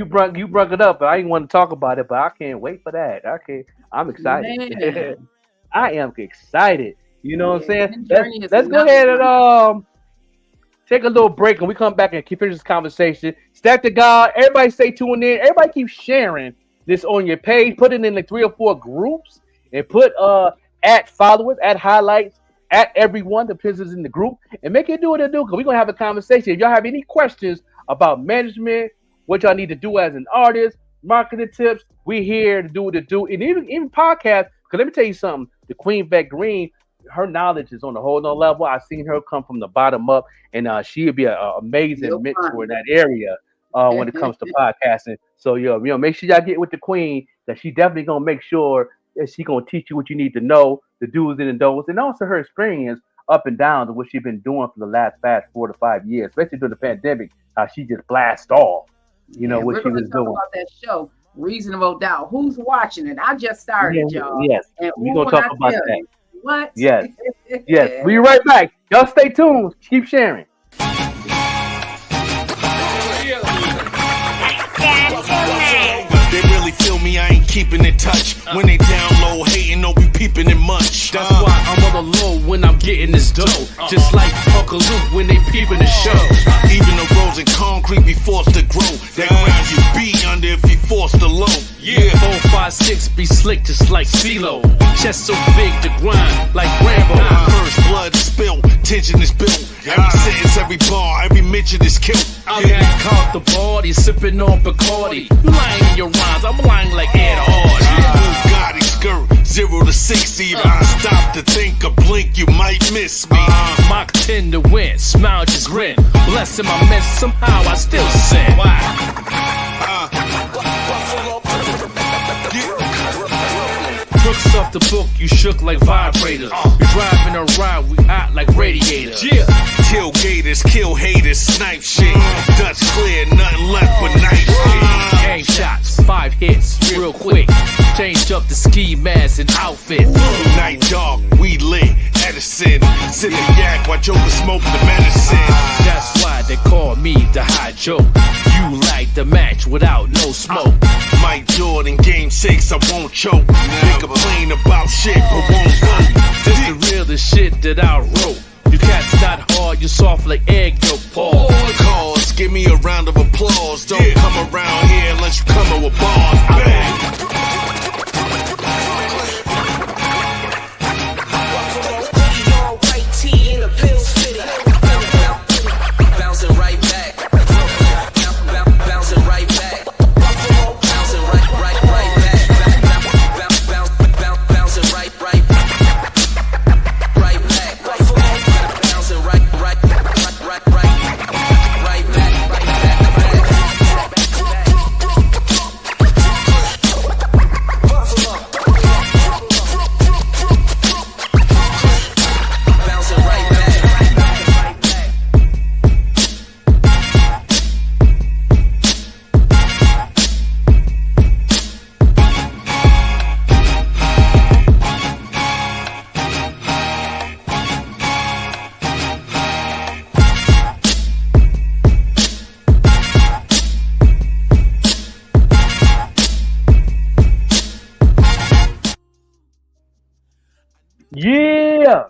brought it up, but I didn't want to talk about it, but I can't wait for that. I'm excited. I am excited. You know what I'm saying? Let's go ahead and take a little break, and we come back and finish this conversation. Stack the God. Everybody stay tuned in. Everybody keep sharing this on your page. Put it in like 3 or 4 groups, and put at followers, at highlights, at everyone that is in the group, and make it do what it do, because we're going to have a conversation. If y'all have any questions about management, what y'all need to do as an artist, marketing tips, we here to do what it do. And even podcasts, because let me tell you something, the Queen Vet Green, her knowledge is on a whole nother level. I've seen her come from the bottom up, and she'll be an amazing mentor in that area when it comes to podcasting. So, make sure y'all get with the Queen, that she definitely going to make sure that she going to teach you what you need to know, the do's and the don'ts, and also her experience up and down to what she's been doing for the last 4 to 5 years, especially during the pandemic, how she just blast off, what she was doing. About that show, Reasonable Doubt. Who's watching it? I just started, y'all. Yes, we're going to talk about that. What? Yes. Yes. We'll be right back. Y'all stay tuned. Keep sharing. They really feel me, I ain't keeping in touch. When they down low, hating, don't be peeping in much. That's why I'm on the low when I'm getting this dough. Just like Uncle Luke when they peeping the show. Even the roads and concrete be forced to grow. That ground you be under if you forced to low. Yeah, 5'6", be slick just like CeeLo. Chest so big to grind like Rambo. First blood is spilled, tension is built. Every sentence, every bar, every mention is killed. I'm caught the body, sipping on Bacardi. You lying in your rhymes, I'm lying like Ed Hardy. Bugatti skirt, 0 to 60. If I stop to think or blink, you might miss me. Mach 10 to win, smile just grin. Blessing my mess, somehow I still sin. Why? Crooks off the book, you shook like vibrators. We driving around, we out like radiators. Yeah. Tailgaters, kill haters, snipe shit. Dutch clear, nothing left but night shit. Game shots, 5 hits, real quick. Changed up the ski mask and outfit. Night dark, we lit, Edison. Sit and yak while Joker smoke the medicine. That's why they call me the high joke. You like the match without no smoke. Mike Jordan, game 6, I won't choke. They complain about shit, but won't vote. This the realest shit that I wrote. You cats not hard, you soft like egg yolk, Paul. Cause, give me a round of applause. Don't come around here unless you come with bars. Bouncing right back. Bouncing right back. Bouncing right back. Bouncing right back. Bouncing right back. Bouncing right back. Yeah.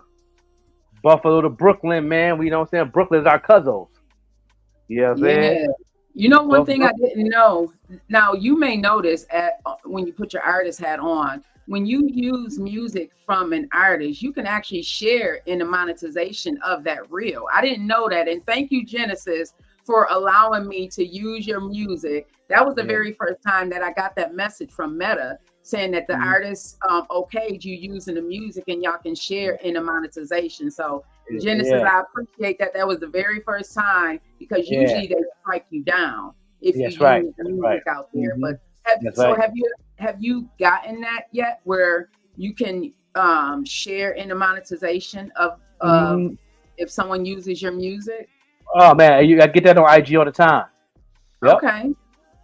Buffalo to Brooklyn, man. We know what I'm saying? Brooklyn's our cousins. You know what I'm saying? You know, one thing I didn't know. Now, you may notice when you put your artist hat on, when you use music from an artist, you can actually share in the monetization of that reel. I didn't know that. And thank you, Genesis, for allowing me to use your music. That was the very first time that I got that message from Meta saying that the artist okayed you using the music and y'all can share in the monetization. So Genesis, I appreciate that. That was the very first time, because usually they strike you down if you use the music out there. But have you gotten that yet, where you can share in the monetization of if someone uses your music? Oh man, I get that on IG all the time. Yep. Okay.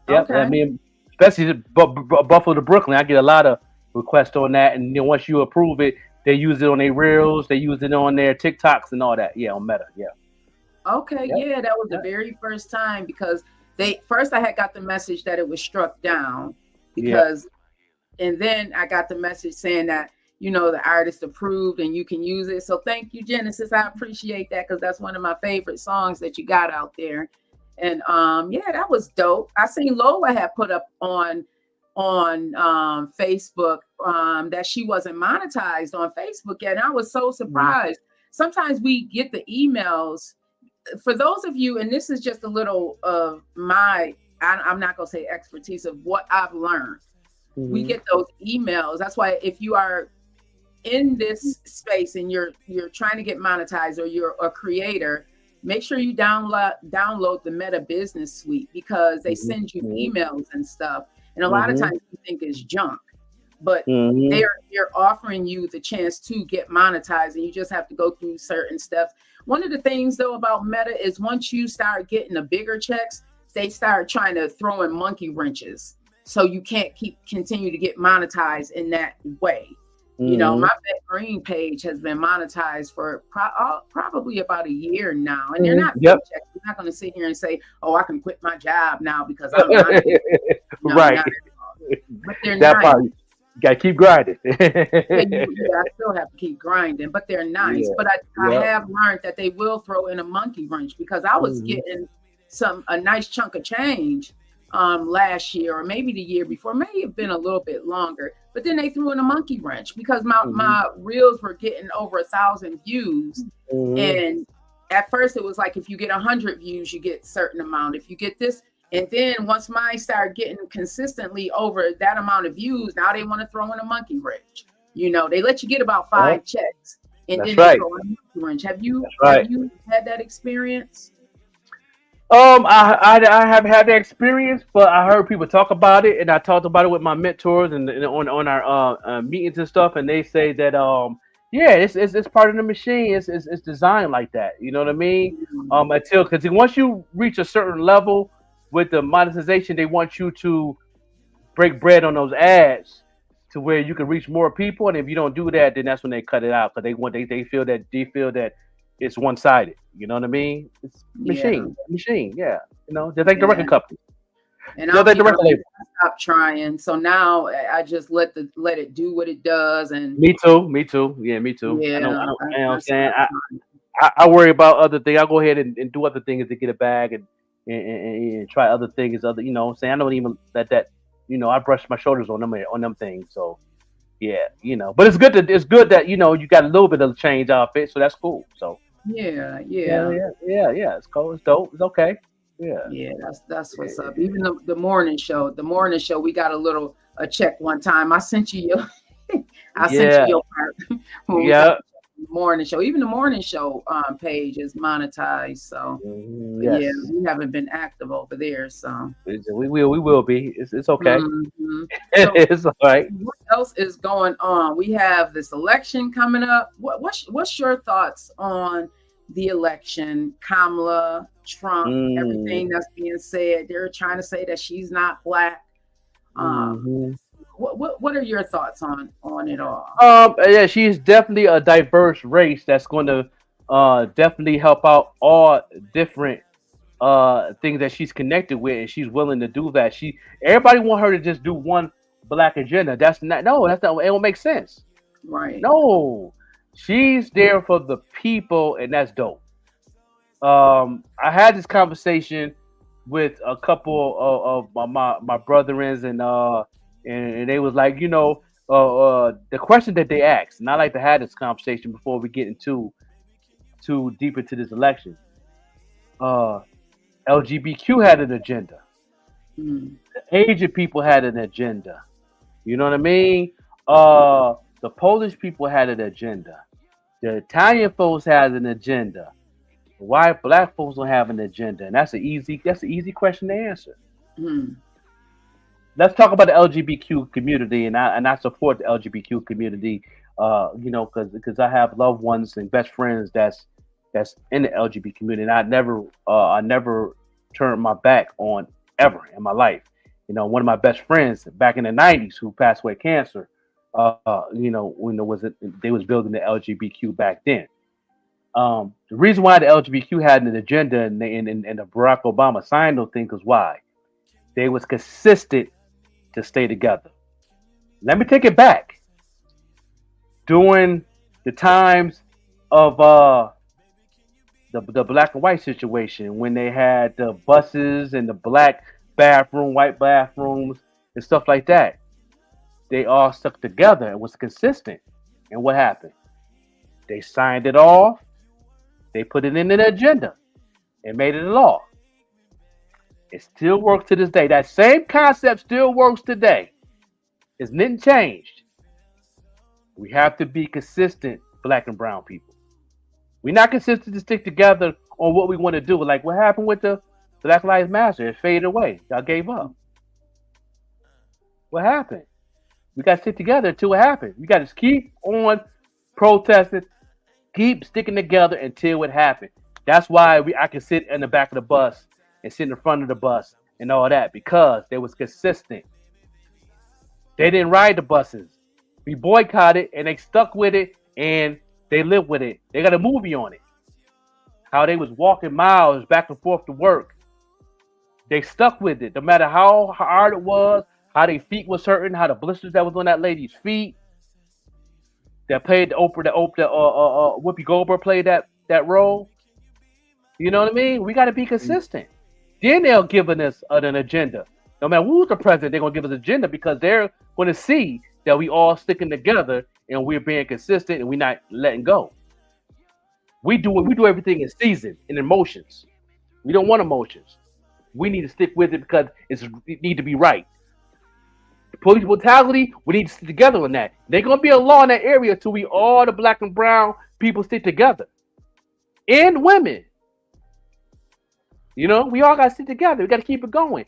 Yep. Okay. I mean, especially Buffalo to Brooklyn, I get a lot of requests on that, and then once you approve it, they use it on their reels, they use it on their TikToks and all that. Yeah, on Meta. Yeah. Okay. Yep. Yeah, that was the very first time, because I had got the message that it was struck down because, and then I got the message saying that, you know, the artist approved and you can use it. So thank you, Genesis. I appreciate that, because that's one of my favorite songs that you got out there. And that was dope. I seen Lola had put up on Facebook that she wasn't monetized on Facebook yet, and I was so surprised. Sometimes we get the emails. For those of you, and this is just a little of I'm not gonna say expertise, of what I've learned. We get those emails. That's why if you are in this space and you're trying to get monetized, or you're a creator, make sure you download the Meta Business Suite, because they send you emails and stuff. And a lot of times you think it's junk, but they're offering you the chance to get monetized, and you just have to go through certain steps. One of the things though about Meta is once you start getting the bigger checks, they start trying to throw in monkey wrenches. So you can't continue to get monetized in that way. You know, my Vet Green page has been monetized for probably about a year now, and they're not checks. You're not going to sit here and say, "Oh, I can quit my job now because I'm not." Right. But they're nice. Part, you got to keep grinding. I still have to keep grinding, but they're nice. But I have learned that they will throw in a monkey wrench, because I was getting a nice chunk of change last year, or maybe the year before, may have been a little bit longer. But then they threw in a monkey wrench because my reels were getting over 1,000 views. And at first it was like, if you get 100 views, you get a certain amount. If you get this, and then once mine started getting consistently over that amount of views, now they want to throw in a monkey wrench. You know, they let you get about 5 checks, and then they throw in a monkey wrench. Have you had that experience? I haven't had that experience, but I heard people talk about it, and I talked about it with my mentors and on our meetings and stuff, and they say that yeah, it's part of the machine. It's designed like that. You know what I mean? Because once you reach a certain level with the monetization, they want you to break bread on those ads to where you can reach more people, and if you don't do that, then that's when they cut it out, because they feel that it's one-sided. You know what I mean? It's machine, yeah. You know, just like the record company. And I stopped trying. So now I just let it do what it does. And me too. Yeah, me too. Yeah, I know what I'm saying. I worry about other things. I go ahead and do other things to get a bag and try other things. You know what I'm saying? I don't even let that. You know, I brush my shoulders on them things. So yeah, you know. But it's good that you know you got a little bit of change out of it. So that's cool. So yeah. It's cool. It's dope. It's okay. Yeah, that's what's up. Even the morning show, we got a check one time. I sent you your sent you your part. Yeah. Morning show. Even the morning show page is monetized. So yeah, we haven't been active over there. So we will be. It's okay. So, it's all right. What else is going on? We have this election coming up. What's your thoughts on the election? Kamala, Trump, everything that's being said. They're trying to say that she's not Black. What are your thoughts on it all? Yeah, she's definitely a diverse race that's going to definitely help out all different things that she's connected with, and she's willing to do that. Everybody want her to just do one Black agenda. That's not. It don't make sense. Right. No, she's there for the people, and that's dope. I had this conversation with a couple of my brethrens, and they was like, you know, the question that they asked, and I like to have this conversation before we get too deep into this election. LGBTQ had an agenda. The Asian people had an agenda. You know what I mean? The Polish people had an agenda. The Italian folks had an agenda. Why Black folks don't have an agenda? And that's an easy question to answer. Let's talk about the LGBTQ community, and I support the LGBTQ community. You know, because I have loved ones and best friends that's in the LGBT community, and I never turned my back on ever in my life. You know, one of my best friends back in the '90s who passed away of cancer. You know, when they was building the LGBTQ back then. The reason why the LGBTQ had an agenda and the Barack Obama signed those things was why they was consistent to stay together. Let me take it back. During the times of the black and white situation, when they had the buses and the black bathroom, white bathrooms, and stuff like that, they all stuck together and was consistent. And what happened? They signed it off. They put it in an agenda and made it a law. It still works to this day. That same concept still works today. It's nothing changed. We have to be consistent, Black and brown people. We're not consistent to stick together on what we want to do. Like what happened with the Black Lives Matter? It faded away. Y'all gave up. What happened? We got to stick together until it happens. We got to keep on protesting, keep sticking together until it happens. That's why I can sit in the back of the bus and sit in the front of the bus and all that, because they was consistent. They didn't ride the buses. We boycotted and they stuck with it and they lived with it. They got a movie on it. How they was walking miles back and forth to work. They stuck with it, no matter how hard it was, how their feet was hurting, how the blisters that was on that lady's feet. That played Whoopi Goldberg played that role. You know what I mean? We got to be consistent. Then they'll give us an agenda. No matter who's the president, they're gonna give us an agenda because they're gonna see that we all sticking together and we're being consistent and we're not letting go. We do everything in season, in emotions. We don't want emotions. We need to stick with it because it need to be right. Police brutality, we need to stick together on that. There's gonna be a law in that area till we all the black and brown people stick together. And women. You know, we all gotta stick together. We gotta keep it going.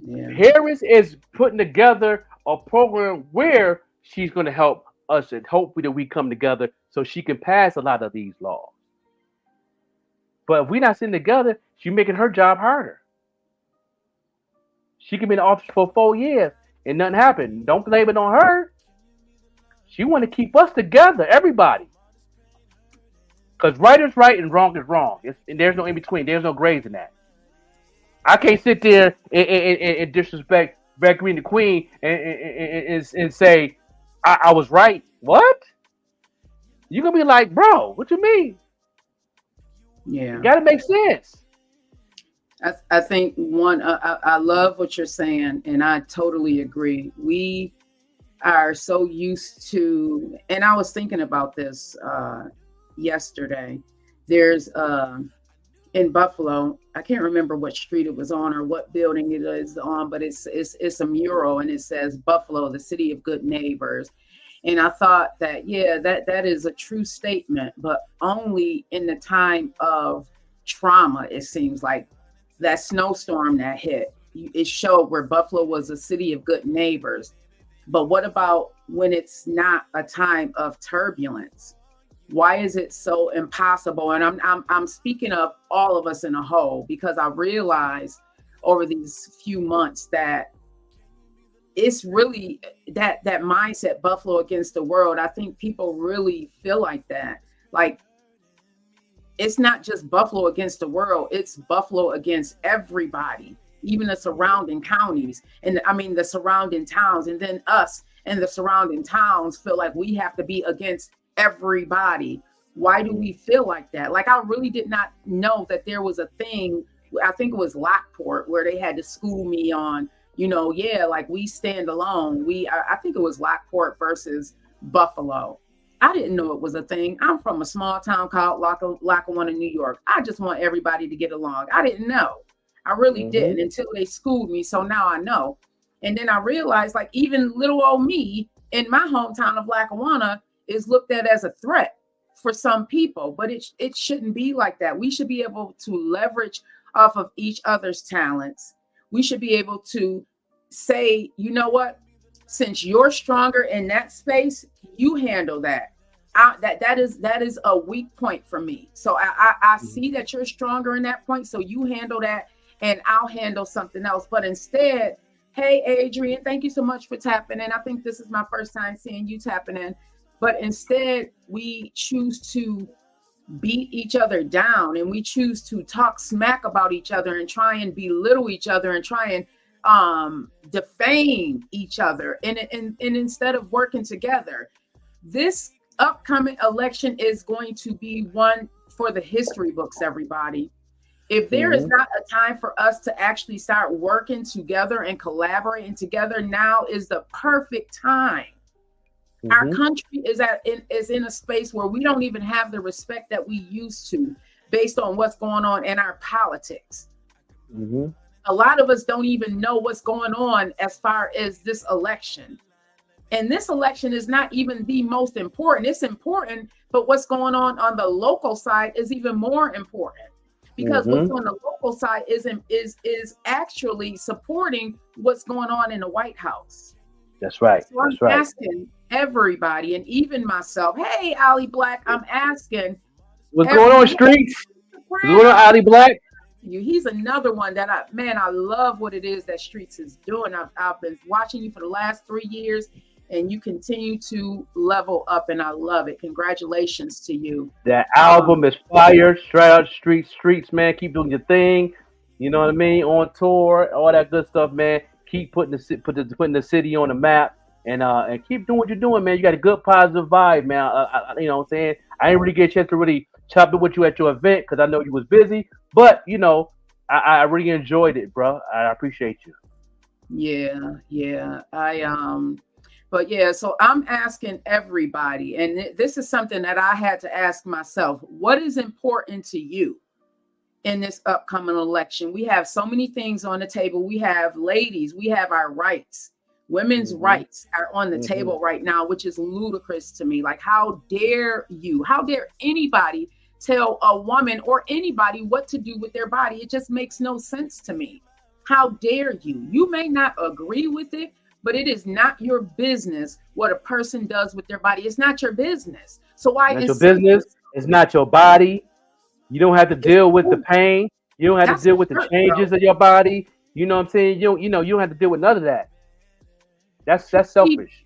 Yeah. Harris is putting together a program where she's gonna help us and hopefully that we come together so she can pass a lot of these laws. But if we're not sitting together, she's making her job harder. She can be in the office for 4 years and nothing happened. Don't blame it on her. She want to keep us together, everybody. Because right is right and wrong is wrong. And there's no in between. There's no grays in that. I can't sit there and disrespect Green the Queen and say I was right. What? You're gonna be like, bro, what you mean? Yeah. It gotta make sense. I think I love what you're saying, and I totally agree. We are so used to, and I was thinking about this yesterday. There's in Buffalo, I can't remember what street it was on or what building it is on, but it's a mural and it says Buffalo, the city of good neighbors. And I thought that, yeah, that is a true statement, but only in the time of trauma, it seems like. That snowstorm that hit, it showed where Buffalo was a city of good neighbors. But what about when it's not a time of turbulence? Why is it so impossible? And I'm speaking of all of us in a whole, because I realized over these few months that it's really that mindset, Buffalo against the world. I think people really feel like that. Like, it's not just Buffalo against the world, it's Buffalo against everybody, even the surrounding counties, and I mean the surrounding towns, and then us and the surrounding towns feel like we have to be against everybody. Why do we feel like that? Like, I really did not know that there was a thing, I think it was Lockport, where they had to school me on, you know, yeah, like we stand alone. I think it was Lockport versus Buffalo. I didn't know it was a thing. I'm from a small town called Lackawanna, New York. I just want everybody to get along. I didn't know. I really didn't until they schooled me. So now I know. And then I realized, like, even little old me in my hometown of Lackawanna is looked at as a threat for some people, but it shouldn't be like that. We should be able to leverage off of each other's talents. We should be able to say, you know what? Since you're stronger in that space, you handle that. That is a weak point for me. So I see that you're stronger in that point. So you handle that and I'll handle something else. But instead, hey, Adrian, thank you so much for tapping in. I think this is my first time seeing you tapping in. But instead, we choose to beat each other down and we choose to talk smack about each other and try and belittle each other and try and defame each other and instead of working together. This upcoming election is going to be one for the history books, everybody. If there is not a time for us to actually start working together and collaborating together, now is the perfect time. Our country is in a space where we don't even have the respect that we used to based on what's going on in our politics. A lot of us don't even know what's going on as far as this election. And this election is not even the most important. It's important, but what's going on the local side is even more important. Because what's on the local side is actually supporting what's going on in the White House. That's right. So I'm asking everybody, and even myself, hey, Ali Black, I'm asking. What's going on, Streets? What's going on, Ali Black? He's another one that I love what it is that Streets is doing. I've been watching you for the last 3 years and you continue to level up and I love it. Congratulations to you. That album is fire. Straight out streets, man. Keep doing your thing. You know what I mean? On tour, all that good stuff, man. Keep putting the city on the map and keep doing what you're doing, man. You got a good positive vibe, man. You know what I'm saying? I didn't really get a chance to really chop it with you at your event because I know you was busy. But, you know, I really enjoyed it, bro. I appreciate you. Yeah. But yeah, so I'm asking everybody, and this is something that I had to ask myself: what is important to you in this upcoming election? We have so many things on the table. We have, ladies, we have our rights. Women's rights are on the table right now, which is ludicrous to me. Like, how dare you? How dare anybody tell a woman or anybody what to do with their body? It just makes no sense to me. How dare you? You may not agree with it, but it is not your business what a person does with their body. It's not your business. So why Not is your business. It's not your body. You don't have to deal with the it's pain. You don't have to that's deal with the hurt, changes bro. of your body. You know what I'm saying? You don't have to deal with none of that. That's See, selfish.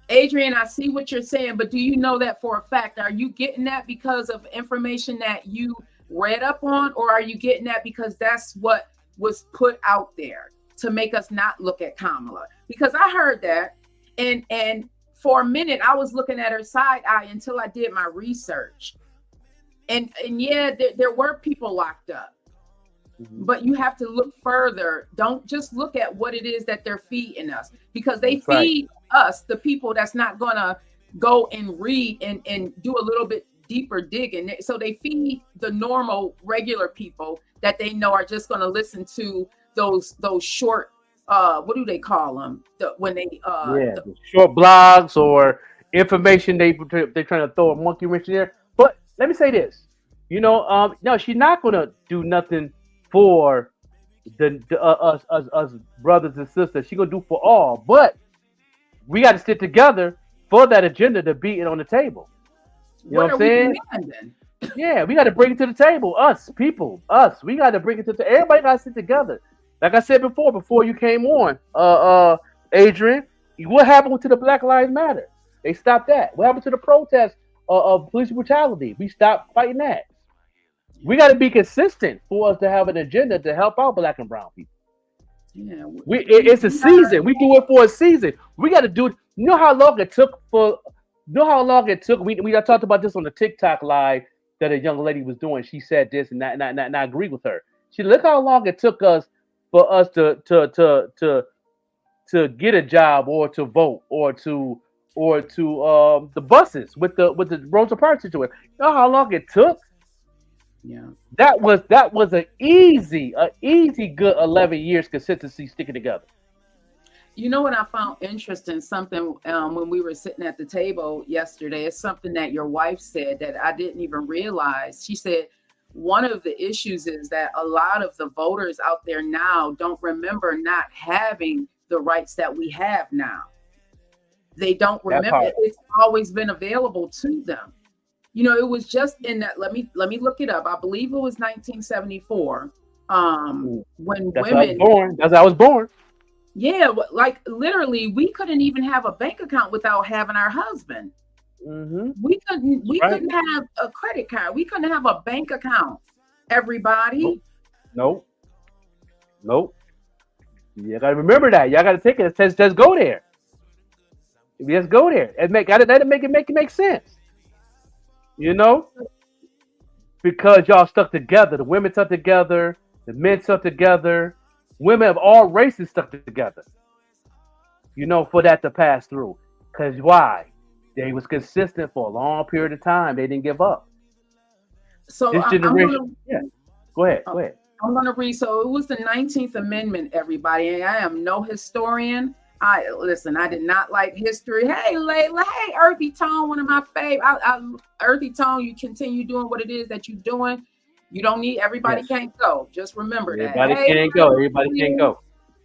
Adrian, I see what you're saying, but do you know that for a fact? Are you getting that because of information that you read up on, or are you getting that because that's what was put out there to make us not look at Kamala? Because I heard that, and for a minute I was looking at her side eye until I did my research, and yeah, there were people locked up, but you have to look further. Don't just look at what it is that they're feeding us, because they That's right. feed us, the people that's not gonna go and read and do a little bit deeper digging. So they feed the normal regular people that they know are just gonna listen to those short, what do they call them, when they Yeah, the short blogs or information they're trying to throw a monkey wrench in there. But let me say this, no, she's not gonna do nothing for us brothers and sisters. She's gonna do for all, but we got to stick together for that agenda to be it on the table. You know what what are I'm we saying? demanding? Yeah, we got to bring it to the table. Us, people, us. We got to bring it to the. Everybody got to sit together. Like I said before you came on, Adrian, what happened to the Black Lives Matter? They stopped that. What happened to the protest of police brutality? We stopped fighting that. We got to be consistent for us to have an agenda to help out Black and Brown people. Yeah, It's a we are. season. We do it for a season. We got to do it. You know how long it took for. You know how long it took. We talked about this on the TikTok live that a young lady was doing. She said this, and I agree with her. She look how long it took us for us to get a job or to vote or to the buses with the Rosa Parks situation. You know how long it took? Yeah. That was an easy good 11 years consistency sticking together. You know what I found interesting? Something when we were sitting at the table yesterday, it's something that your wife said that I didn't even realize. She said one of the issues is that a lot of the voters out there now don't remember not having the rights that we have now. They don't That remember. part. It's always been available to them. It was just in that. Let me look it up. I believe it was 1974. When That's how I was women, born. That's how I was born. yeah, like literally, we couldn't even have a bank account without having our husband. Hmm. We couldn't. We Right. couldn't have a credit card. We couldn't have a bank account. Nope. Everybody. Nope. Nope. You gotta remember that. Y'all gotta take it. Just go there. Just go there and gotta let it make sense. You know, because y'all stuck together. The women stuck together. The men stuck together. Women of all races stuck together. For that to pass through. Cause why? They was consistent for a long period of time. They didn't give up. So This I'm generation. gonna. Yeah. Go ahead. uh, Go ahead. I'm gonna read. So it was the 19th Amendment, everybody. And I am no historian. I listen. I did not like history. Hey, Layla. Hey, Earthy Tone, one of my favorite. Earthy Tone, you continue doing what it is that you're doing. You don't need. Everybody Yes. can't go. Just remember that. Everybody Hey, can't go. Everybody can't go.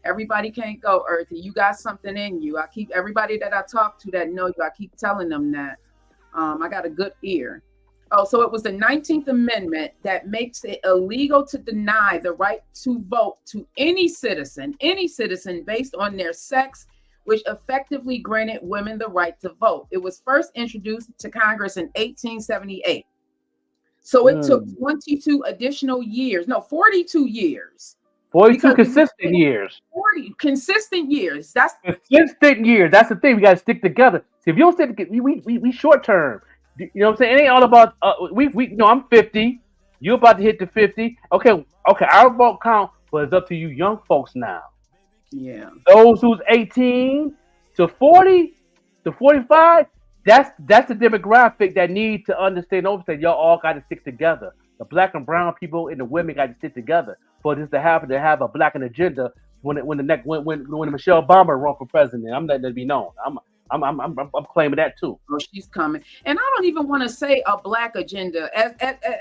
everybody can't go, Earthy. You got something in you. I keep everybody that I talk to that know you. I keep telling them that. I got a good ear. Oh, so it was the 19th Amendment that makes it illegal to deny the right to vote to any citizen based on their sex, which effectively granted women the right to vote. It was first introduced to Congress in 1878. So it took Mm. 22 additional years, no, 42 years, 42 because it was consistent years. 40 consistent years. That's Consistent years. That's the thing. We got to stick together. See, if you don't stick together, we short term. You know what I'm saying? It ain't all about we. No, I'm 50. You're about to hit the 50. Okay. Our vote count, but it's up to you young folks now. Yeah. Those who's 18 to 40 to 45, that's the demographic that need to understand. Overstand, y'all all got to stick together. The black and brown people and the women got to stick together for this to happen. To have a black agenda when Michelle Obama run for president. I'm letting it be known. I'm claiming that too. Oh, she's coming, and I don't even want to say a black agenda.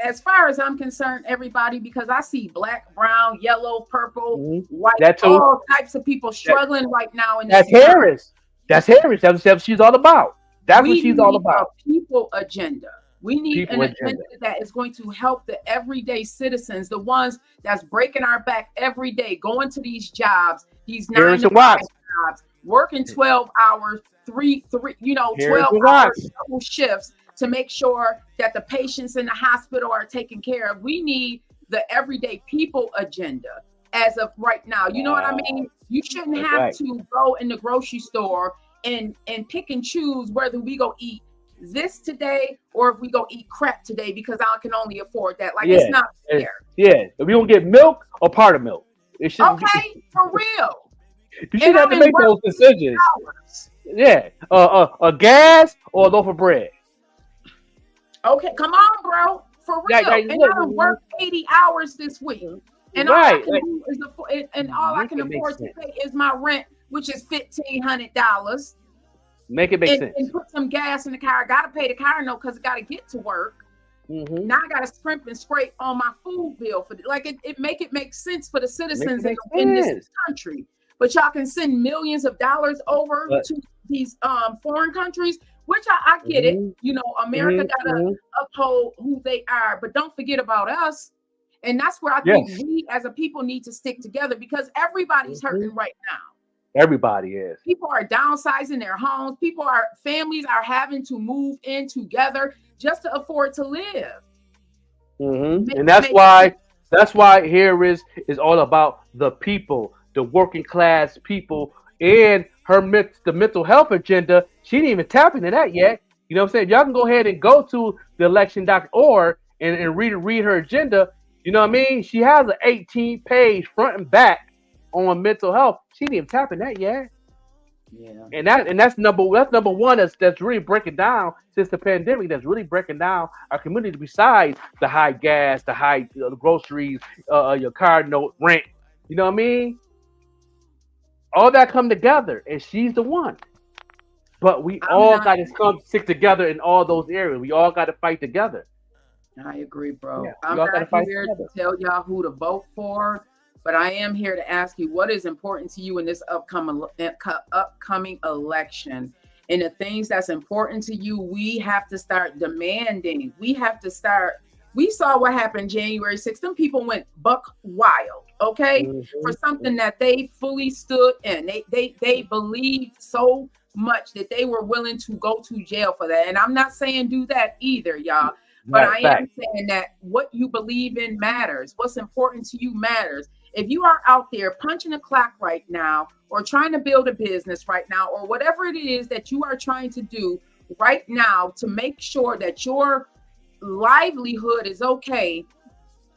As far as I'm concerned, everybody, because I see black, brown, yellow, purple, white, That too. all types of people struggling right now. In That's this time. Harris. That's Harris. That's what she's all about. That's what she's all about. A people agenda. We need People an agenda that is going to help the everyday citizens, the ones that's breaking our back every day, going to these jobs, these 9 to 5 jobs, working 12 hours, 12-hour double shifts to make sure that the patients in the hospital are taken care of. We need the everyday people agenda as of right now. You know what I mean? You shouldn't have to go in the grocery store and pick and choose whether we go eat this today or if we go eat crap today because I can only afford that. Like, it's not fair. Yeah, if we don't get milk or part of milk, it should. Okay, for real. You should have to make those decisions. Yeah, a gas or a loaf of bread. Okay, come on, bro, for real. And I done worked 80 hours this week, and all I can do is all I can afford to pay is my rent, which is $1,500. Make it make sense. And put some gas in the car. I gotta pay the car note because I gotta get to work. Now I gotta scrimp and scrape on my food bill for it make sense for the citizens in this country. But y'all can send millions of dollars over to these foreign countries, which I get it. You know, America gotta uphold who they are, but don't forget about us. And that's where I think we as a people need to stick together because everybody's hurting right now. Everybody is. People are downsizing their homes. Families are having to move in together just to afford to live. And that's why here is all about the people, the working class people, and the mental health agenda. She didn't even tap into that yet. You know what I'm saying? Y'all can go ahead and go to the election.org and read her agenda. You know what I mean? She has an 18-page front and back on mental health. She didn't even tap in that yet. Yeah. And that's number one that's really breaking down since the pandemic. That's really breaking down our community. Besides the high gas, the high groceries, your car note, rent. You know what I mean? All that come together, and she's the one. But we all got to stick together in all those areas. We all got to fight together. I agree, bro. Yeah, I'm not here to tell y'all who to vote for. But I am here to ask you what is important to you in this upcoming election. And the things that's important to you, we have to start demanding. We saw what happened January 6th. Them people went buck wild, okay? For something that they fully stood in. They believed so much that they were willing to go to jail for that. And I'm not saying do that either, y'all. But I am saying that what you believe in matters. What's important to you matters. If you are out there punching a clock right now or trying to build a business right now or whatever it is that you are trying to do right now to make sure that your livelihood is okay,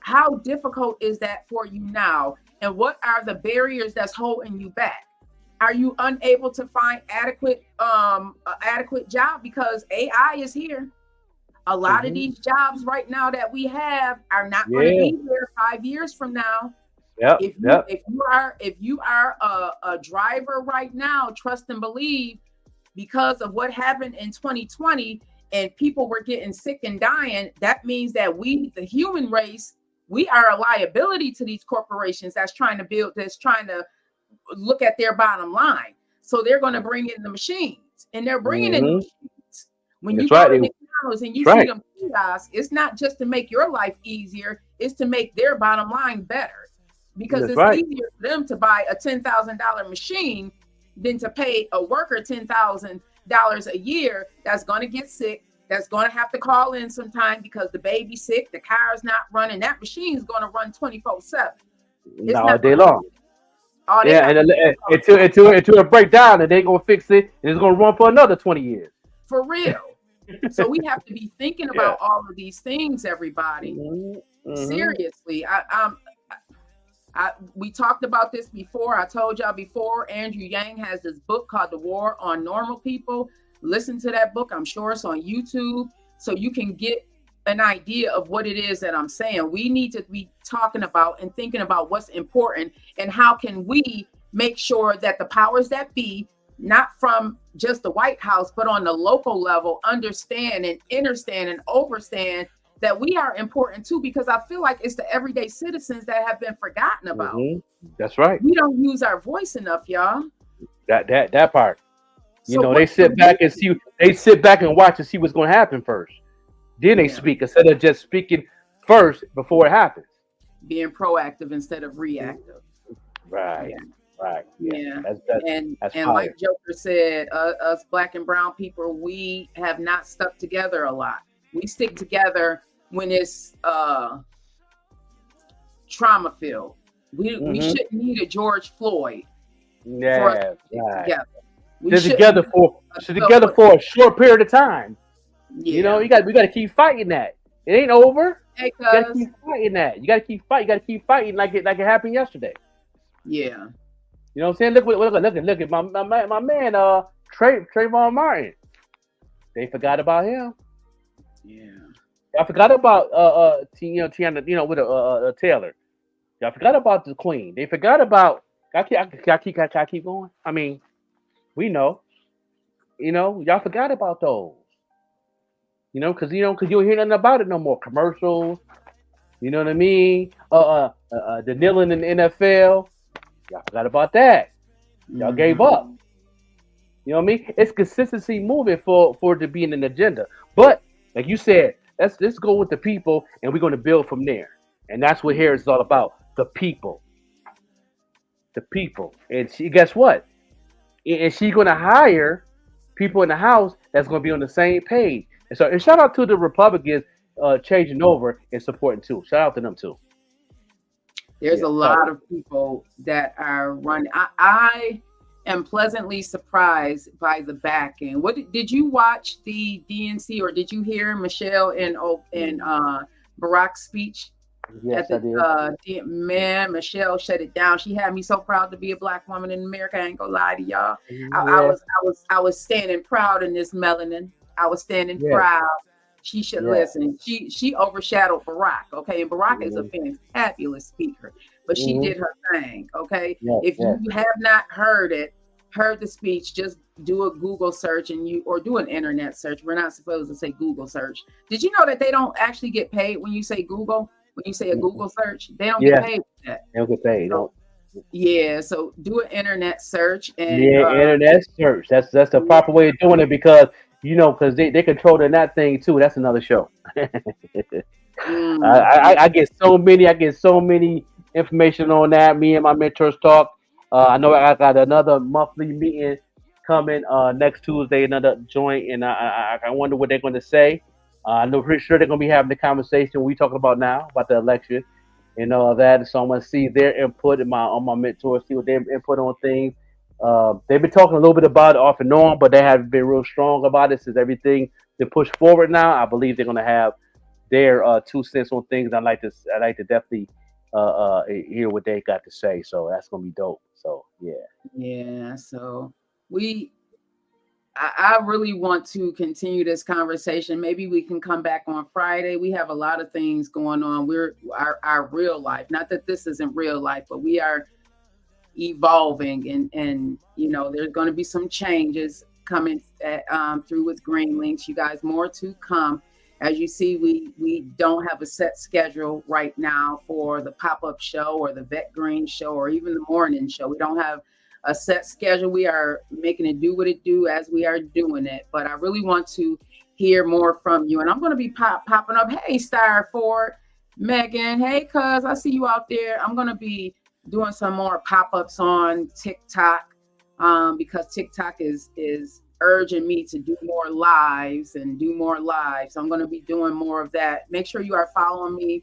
how difficult is that for you now? And what are the barriers that's holding you back? Are you unable to find adequate job because AI is here? A lot of these jobs right now that we have are not going to be there 5 years from now. If you are a driver right now, trust and believe, because of what happened in 2020 and people were getting sick and dying, that means that we, the human race, we are a liability to these corporations that's trying to look at their bottom line. So they're going to bring in the machines, and they're bringing in the machines. When you go to McDonald's and you see them kiosks, it's not just to make your life easier, it's to make their bottom line better. Because it's easier for them to buy a $10,000 machine than to pay a worker $10,000 a year that's going to get sick, that's going to have to call in sometime because the baby's sick, the car's not running. That machine's going to run 24/7. All day long. Until it break down, and they gonna fix it, and it's gonna run for another 20 years. For real. So we have to be thinking about all of these things, everybody. Seriously, We talked about this before. I told y'all before, Andrew Yang has this book called The War on Normal People. Listen to that book. I'm sure it's on YouTube, so you can get an idea of what it is that I'm saying. We need to be talking about and thinking about what's important and how can we make sure that the powers that be, not from just the White House, but on the local level, understand and understand and overstand that we are important too, because I feel like it's the everyday citizens that have been forgotten about. That's right. We don't use our voice enough, y'all. That part. You So know, what they sit back and see. They sit back and watch and see what's going to happen first. Then they speak instead of just speaking first before it happens. Being proactive instead of reactive. Right. Right. Yeah. That's and like Joker said, us Black and brown people, we have not stuck together a lot. We stick together when it's trauma filled. We shouldn't need a George Floyd. For us to stick together. They're together for a short period of time. Yeah. You know, we got to keep fighting that. It ain't over. Hey, you got to keep fighting that. You got to keep fighting. You got to keep fighting like it happened yesterday. Yeah. You know what I'm saying? Look at my man, Trayvon Martin. They forgot about him. Yeah. I forgot about Tiana, with Taylor. Y'all forgot about the Queen. They forgot about. I keep going. I mean, we know. Y'all forgot about those. Because you don't hear nothing about it no more. Commercials. You know what I mean? The kneeling in the NFL. Y'all forgot about that. Y'all gave up. You know what I mean? It's consistency moving for it to be in an agenda. But like you said, let's go with the people, and we're going to build from there. And that's what Harris is all about. The people. The people. And guess what? And she's going to hire people in the House that's going to be on the same page. And shout out to the Republicans changing over and supporting too. Shout out to them too. There's a lot of people that are running. I am pleasantly surprised by the back end. What did you watch the DNC, or did you hear Michelle and Barack's speech? Yes, I did. Man, Michelle shut it down. She had me so proud to be a Black woman in America. I ain't gonna lie to y'all. I was standing proud in this melanin. I was standing proud. She should listen. She overshadowed Barack, okay? And Barack is a fantabulous speaker, but she did her thing, okay? If you have not heard the speech, just do a Google search or do an internet search. We're not supposed to say Google search. Did you know that they don't actually get paid when you say Google? When you say a Google search, they don't get paid for that. They don't get paid. So do an internet search and internet search. That's the proper way of doing it, because they controlling that thing too. That's another show. I get so many information on that. Me and my mentors talk. I know I got another monthly meeting coming next Tuesday, another joint, and I wonder what they're going to say. I know pretty sure they're going to be having the conversation we talking about now about the election and all that. So I'm going to see their input on my mentors, see what their input on things. They've been talking a little bit about it off and on, but they haven't been real strong about it since everything been pushed forward now. I believe they're going to have their 2 cents on things. I'd like to definitely hear what they got to say. So that's going to be dope. So, yeah. Yeah. So I really want to continue this conversation. Maybe we can come back on Friday. We have a lot of things going on. Our real life, not that this isn't real life, but we are evolving and there's going to be some changes coming through with Green Links. You guys, more to come. As you see, we don't have a set schedule right now for the pop-up show or the Vet Green show or even the morning show. We don't have a set schedule. We are making it do what it do as we are doing it. But I really want to hear more from you. And I'm going to be popping up. Hey, Star Ford, Megan. Hey, cuz, I see you out there. I'm going to be doing some more pop-ups on TikTok because TikTok is urging me to do more lives. So I'm going to be doing more of that. Make sure you are following me,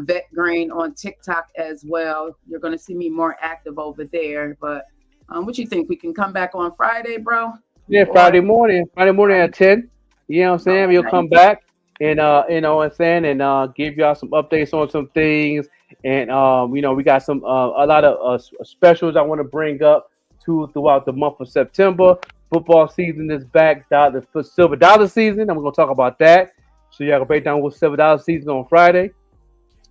Vet Green, on TikTok as well. You're going to see me more active over there. But what you think? We can come back on Friday, bro? Yeah, Friday morning at 10. You know what I'm saying? We'll come back and, you know what I'm saying, and give y'all some updates on some things And we got some a lot of specials I want to bring up throughout the month of September. Football season is back. The Silver Dollar season. I'm gonna talk about that. So y'all can break down what Silver Dollar season on Friday.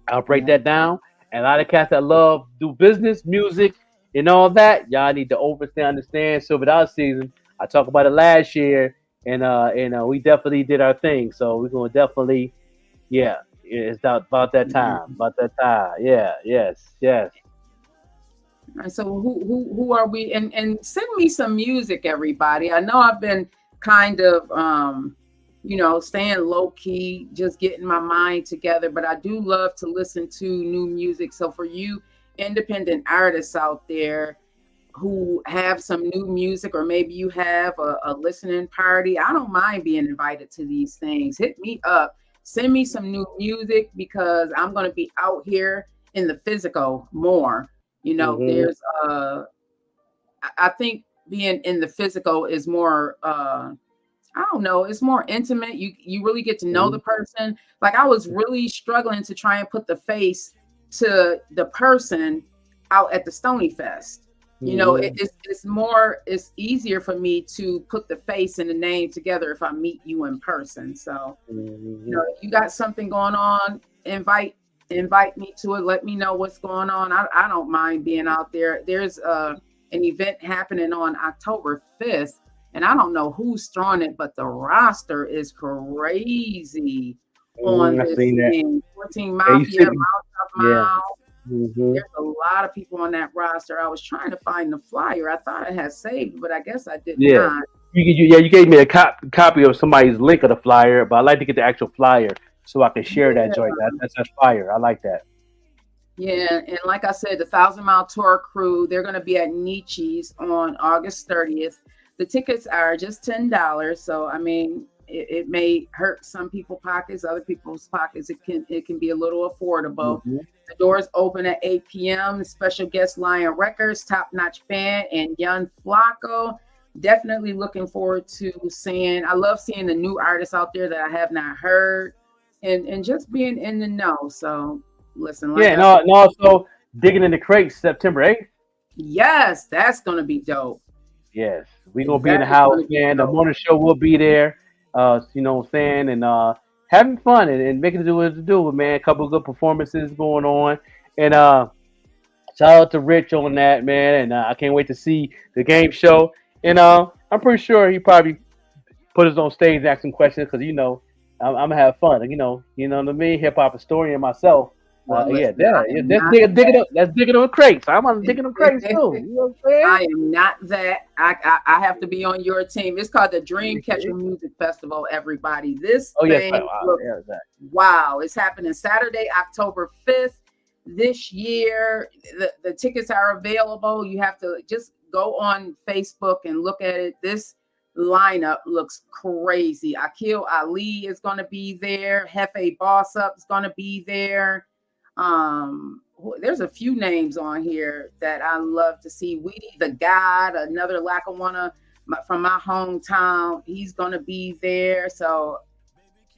I'll break that down. And a lot of cats that love do business, music, and all that, y'all need to understand Silver Dollar season. I talked about it last year, and we definitely did our thing. So we're gonna definitely, yeah, it's about that time. About that time. Yeah, yes. All right, so who are we? And send me some music, everybody. I know I've been kind of staying low key, just getting my mind together, but I do love to listen to new music. So for you independent artists out there who have some new music, or maybe you have a listening party, I don't mind being invited to these things. Hit me up, send me some new music, because I'm going to be out here in the physical more. There's I think being in the physical is more I don't know, it's more intimate. You really get to know the person. Like, I was really struggling to try and put the face to the person out at the Stony Fest. It's easier for me to put the face and the name together if I meet you in person. So, if you got something going on, invite me to it. Let me know what's going on. I don't mind being out there. There's an event happening on October 5th. And I don't know who's throwing it, but the roster is crazy on this thing. 14 Mafia, Mouth of Mouth. There's a lot of people on that roster. I was trying to find the flyer. I thought I had saved, but I guess I did not. You gave me a copy of somebody's link of the flyer, but I like to get the actual flyer so I can share that joint. That's fire. I like that. Yeah, and like I said, the 1,000 Mile Tour crew, they're going to be at Nietzsche's on August 30th. The tickets are just $10. So, I mean, it may hurt some people's pockets, other people's pockets. It can be a little affordable. The doors open at 8 p.m. Special guest Lion Records, Top Notch Band, and Young Flacco. Definitely looking forward to I love seeing the new artists out there that I have not heard, and just being in the know. So, listen. And also Digging in the Crates, September 8th. Yes, that's going to be dope. Yes, we're going to be in the house, man. The morning show will be there, you know what I'm saying, and having fun and making it do what it do, man. A couple of good performances going on. And shout out to Rich on that, man. And I can't wait to see the game show. And I'm pretty sure he probably put us on stage and ask some questions, because, I'm going to have fun. You know what I mean? Hip-hop historian myself. That's digging on crates. I'm digging on crates too. You know what I'm saying? I am not that. I have to be on your team. It's called the Dreamcatcher Music Festival, everybody. This thing wow. It's happening Saturday, October 5th this year. The tickets are available. You have to just go on Facebook and look at it. This lineup looks crazy. Akil Ali is going to be there. Hefe Boss Up is going to be there. There's a few names on here that I love to see. Weedy the God, another Lackawanna from my hometown, he's gonna be there. So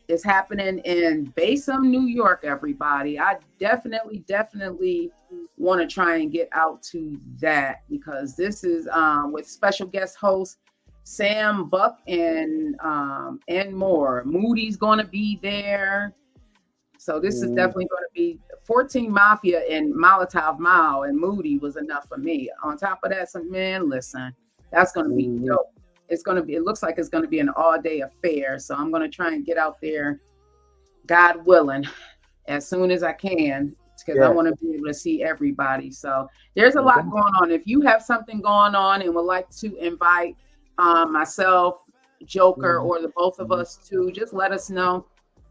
it's happening in Basin, New York, everybody. I definitely want to try and get out to that, because this is with special guest host Sam Buck and more. Moody's gonna be there. So this is definitely going to be 14 Mafia and Molotov Mao and Moody was enough for me. On top of that, listen, that's going to be dope. It looks like it's going to be an all-day affair. So I'm going to try and get out there, God willing, as soon as I can, because I want to be able to see everybody. So there's a lot going on. If you have something going on and would like to invite myself, Joker, or the both of us too, just let us know.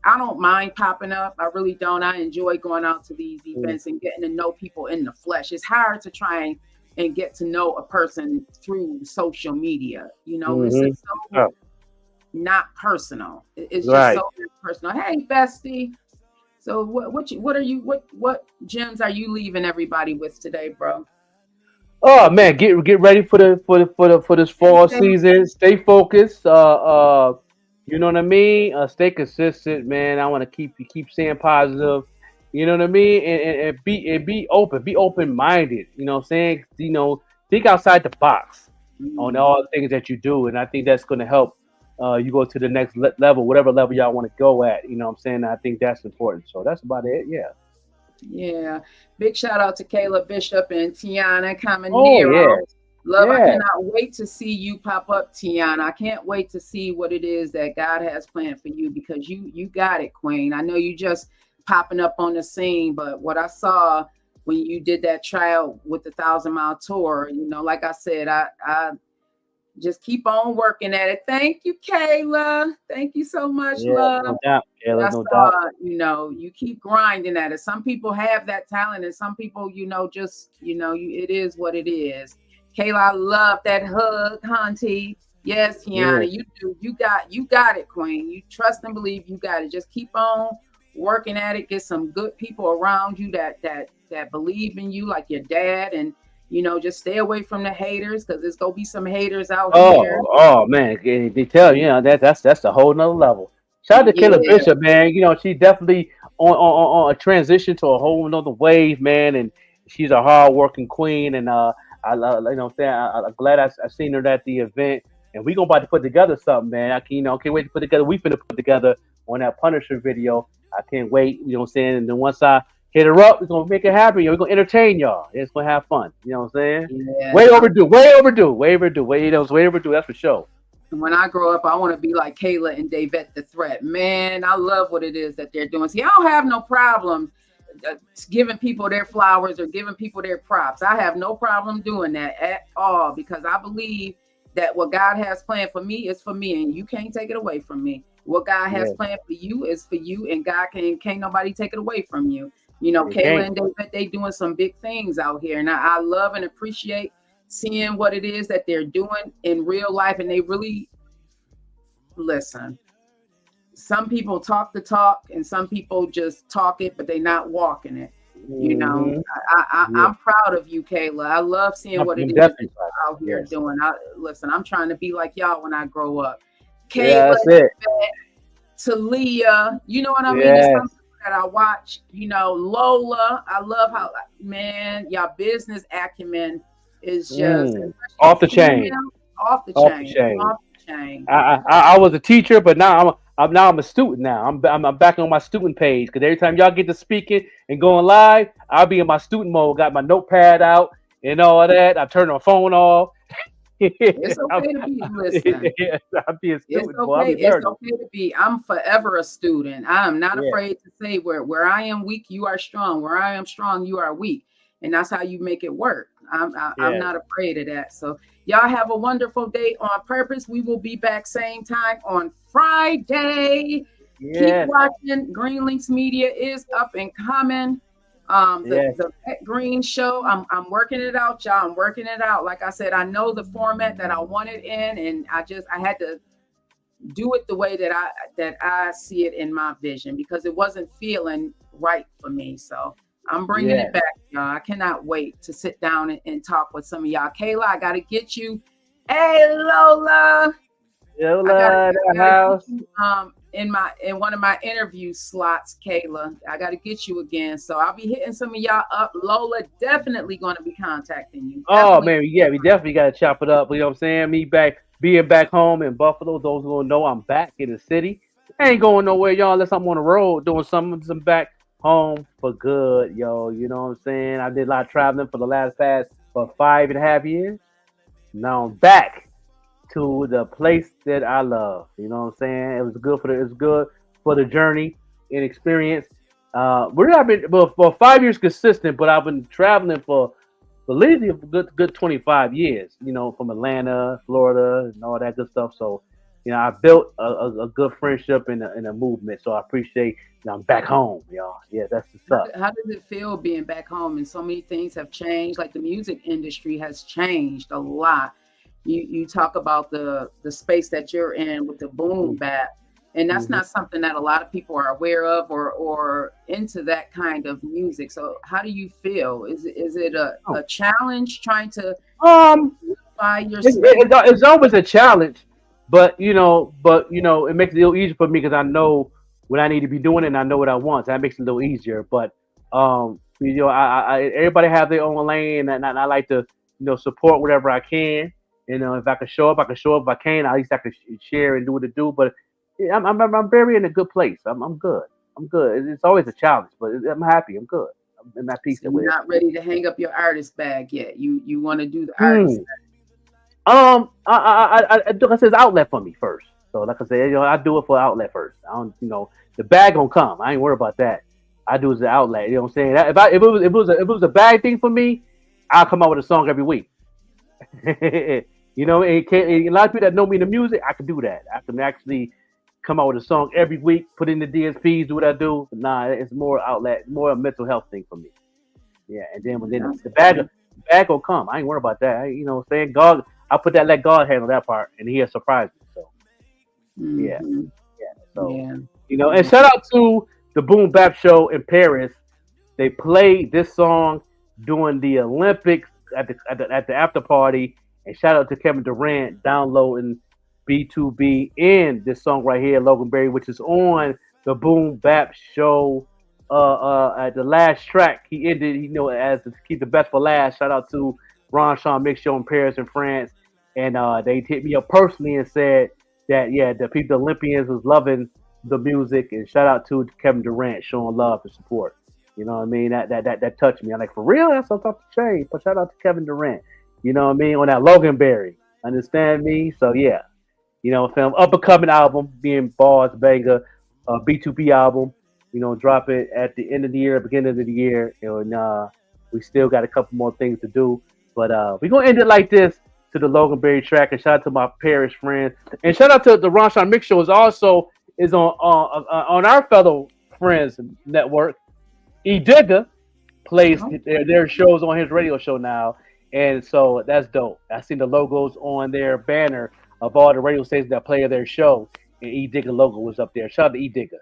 I don't mind popping up. I really don't. I enjoy going out to these events and getting to know people in the flesh. It's hard to try and get to know a person through social media. It's just so not personal. It's just so personal. Hey, bestie. So what gems are you leaving everybody with today, bro? Oh man, get ready for this fall season. Stay focused. You know what I mean? Stay consistent, man. I want to keep staying positive, You know what I mean? And be open, be open minded. You know what I'm saying? Think outside the box on Mm. all the things that you do, and I think that's going to help you go to the next level, whatever level y'all want to go at. You know what I'm saying? I think that's important. So that's about it. Yeah. Yeah. Big shout out to Kayla Bishop and Tiana Oh Caminero. yeah, Love, I yeah, cannot wait to see you pop up, Tiana. I can't wait to see what it is that God has planned for you because you got it, Queen. I know you just popping up on the scene, but what I saw when you did that tryout with the 1,000 Mile Tour, like I said, I just keep on working at it. Thank you, Kayla. Thank you so much, yeah. love. No doubt, But I Kayla. No doubt. saw, you keep grinding at it. Some people have that talent, and some people, just, it is what it is. Kayla, I love that hug, Hunty. Yes, Yeah, Tiana, you do. You got it, Queen. You trust and believe you got it. Just keep on working at it. Get some good people around you that believe in you, like your dad, and just stay away from the haters because there's gonna be some haters out here. oh man, they tell you, that's a whole nother level. Shout out to Kayla Yeah, Bishop, man. She definitely on a transition to a whole nother wave, man, and she's a hard working queen. And I love, what I'm saying, I'm glad I seen her at the event, and we gonna about to put together something, man. Can't wait to put together. We finna put together on that Punisher video. I can't wait. You know what I'm saying? And then once I hit her up, we're gonna make it happen. We're gonna entertain y'all. It's gonna have fun. You know what I'm saying? yeah. Way overdue. Way overdue. Way overdue. Way overdue. That's for sure. When I grow up, I want to be like Kayla and Davette the Threat. Man, I love what it is that they're doing. See, I don't have no problem giving people their flowers or giving people their props. I have no problem doing that at all because I believe that what God has planned for me is for me, and you can't take it away from me. What God has Yeah, planned for you is for you, and God can't nobody take it away from you. you Kayla can't. and David, they doing some big things out here, and I love and appreciate seeing what it is that they're doing in real life, and they really listen. Some people talk the talk, and some people just talk it, but they not walking it. You know, Hmm. Yeah, I'm proud of you, Kayla. I love seeing what it I'm is that definitely proud. you're out here Yes. doing. Listen, I'm trying to be like y'all when I grow up. Yeah, Kayla, that's it. to Leah, you know what I mean? There's some Yes. people that I watch, Lola. I love how, man, y'all business acumen is just, Mm. especially Off the chain. female, off the Off the chain, chain. off the chain. I was a teacher, but now I'm a student now. I'm back on my student page because every time y'all get to speaking and going live, I'll be in my student mode. Got my notepad out and all that. I turn my phone off. It's I'm, okay to be, listen. I'm being a It's student, boy. I'll okay. be It's learning. okay to be. I'm forever a student. I am not Yeah, afraid to say where I am weak, you are strong. Where I am strong, you are weak, and that's how you make it work. I'm yeah, not afraid of that. So y'all have a wonderful day on purpose. We will be back same time on Friday. Keep yes, watching. Green Links Media is up and coming. yes. The Pet Green Show. I'm working it out, y'all. I'm working it out. Like I said, I know the format that I wanted in, and I had to do it the way that I see it in my vision because it wasn't feeling right for me. So I'm bringing Yeah. it back, y'all. I cannot wait to sit down and talk with some of y'all. Kayla, I gotta get you. Hey, Lola. I gotta, Yola in I the gotta get house. you in one of my interview slots, Kayla. I gotta get you again. So I'll be hitting some of y'all up. Lola definitely gonna be contacting you. Oh Definitely. man, yeah, we definitely gotta chop it up. You know what I'm saying? Being back home in Buffalo. Those who don't know, I'm back in the city. I ain't going nowhere, y'all, unless I'm on the road doing something. I'm back home for good, yo. You know what I'm saying? I did a lot of traveling for the last past for 5.5 years. Now I'm back to the place that I love. You know what I'm saying? It's good for the journey and experience. I've been well, for 5 years consistent, but I've been traveling for lately a good 25 years. From Atlanta, Florida, and all that good stuff. So, I built a good friendship and a movement. So I appreciate. I'm back home, y'all. Yeah, that's what's up. How does it feel being back home and so many things have changed? Like the music industry has changed a lot. You talk about the space that you're in with the boom bap, and that's Mm-hmm. not something that a lot of people are aware of or into that kind of music. So how do you feel? Is it a challenge trying to Um, find your It's, space? it's always a challenge, but it makes it a little easier for me because I know what I need to be doing and I know what I want. So that makes it a little easier. But Everybody have their own lane, and I like to, support whatever I can. If I can show up, I can show up. If I can, at least I can share and do what to do. But yeah, I'm very in a good place. I'm good. I'm good. It's always a challenge, but I'm happy. I'm good. I'm in that piece. So you're not ready to hang up your artist bag yet. You want to do the artist bag. I do. I says outlet for me first. So like I said, I do it for outlet first. I don't, the bag gonna come. I ain't worried about that. I do as the outlet. You know what I'm saying? If it was a bag thing for me, I'll come out with a song every week. A lot of people that know me in the music, I can do that. I can actually come out with a song every week, put in the DSPs, do what I do. But nah, it's more outlet, more a mental health thing for me. Yeah, and then the bag will come. I ain't worried about that. Saying God, let God handle that part, and He'll surprise me. So yeah. So and shout out to the Boom Bap Show in Paris. They played this song during the Olympics at the after party, and shout out to Kevin Durant downloading B2B in this song right here, Logan Berry, which is on the Boom Bap Show. At the last track, he ended, as to keep the best for last. Shout out to Ron Sean Mix Show in Paris and France, and they hit me up personally and said that the Olympians was loving the music, and shout out to Kevin Durant showing love and support. You know what I mean? That touched me. I'm like, for real? That's on top of the chain. But shout out to Kevin Durant. You know what I mean? On that Logan Berry. Understand me? So yeah. Film up and coming album, being Bars Banger, B2B album. Drop it at the end of the year, beginning of the year. And we still got a couple more things to do. But we're gonna end it like this to the Logan Berry track, and shout out to my Paris friends. And shout out to the Ron Sean Mix Show is on our fellow friends network. E Digger plays their shows on his radio show now, and so that's dope. I seen the logos on their banner of all the radio stations that play their show, and E Digger logo was up there. Shout out to E Digger.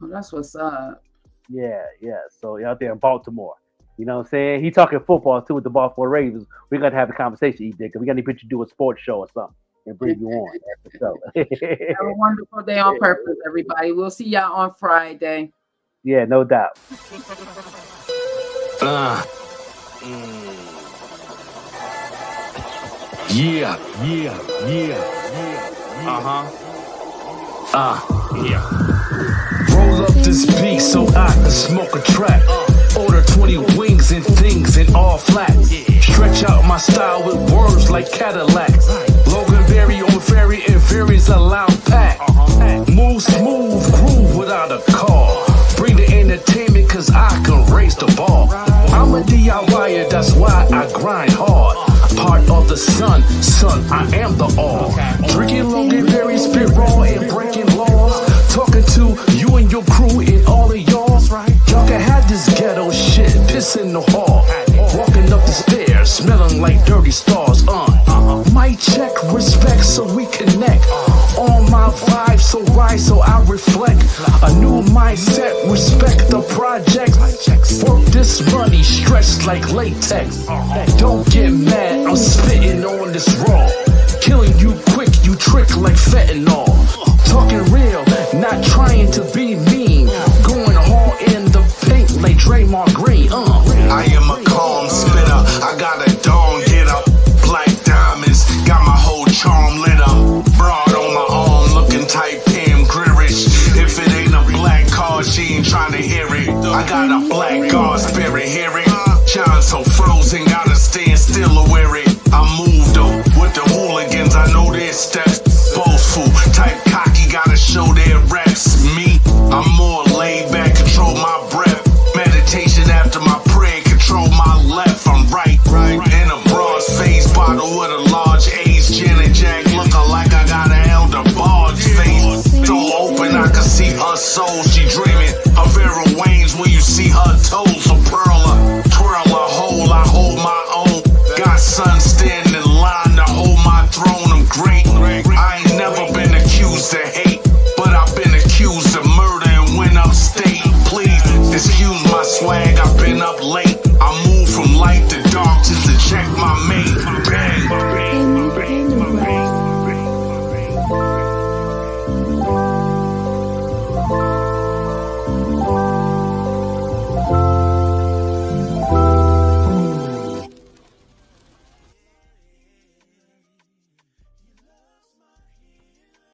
Oh, that's what's up. Yeah. So you're out there in Baltimore. You know what I'm saying? He talking football too with the Baltimore Ravens. We got to have a conversation, E Digger. We got to put you do a sports show or something and bring you on. So. Have a wonderful day on purpose, everybody. We'll see y'all on Friday. Yeah, no doubt. Yeah. Roll up this beat so I can smoke a track. Order 20 wings and things in all flat. Stretch out my style with words like Cadillacs. Logan Berry on ferry and varies a loud pack. Move smooth, groove without a call. Bring the entertainment cause I can raise the ball. I'm a DIYer, that's why I grind hard. Part of the son, I am the all. Drinking Logan Berry, spit raw and breaking laws. Talking to you and your crew and all of y'all. Y'all can have this ghetto shit, piss in the hall. Walking up the stairs, smelling like dirty stars. Mic check, respect so we connect. On my vibe, so rise, so I reflect. A new mindset, respect the project. Work this money, stretched like latex. Don't get mad, I'm spitting on this raw. Killing you quick, you trick like fentanyl. Talking real, not trying to be mean. Going hard in the paint like Draymond Green. I am a calm spitter. I got a dome get up. Black diamonds, got my whole charm lit up. Broad on my arm, looking tight, Pam Greerish. If it ain't a black card, she ain't trying to hear it. I got a black God spirit, hear it. Shine so frozen, gotta stand still or wear it. I move though, with the hooligans, I know their steps. Boastful, type cocky, gotta show their reps. Me, I'm more laid back, control my breath. Meditation after my prayer, control my left. I'm right. In a broad face, bottle with a large age, gin and jack, looking like I got an elder barge face. So open, I can see her soul, she dreaming of Vera Wayne's when you see her toes. So twirl her hole, I hold my own. Got sun standing in line to hold my throne, I'm great. I ain't never been accused of hate, but I've been accused of murder and went upstate. Please excuse my swag, I've been up late. I move from light to dark just to check my mate.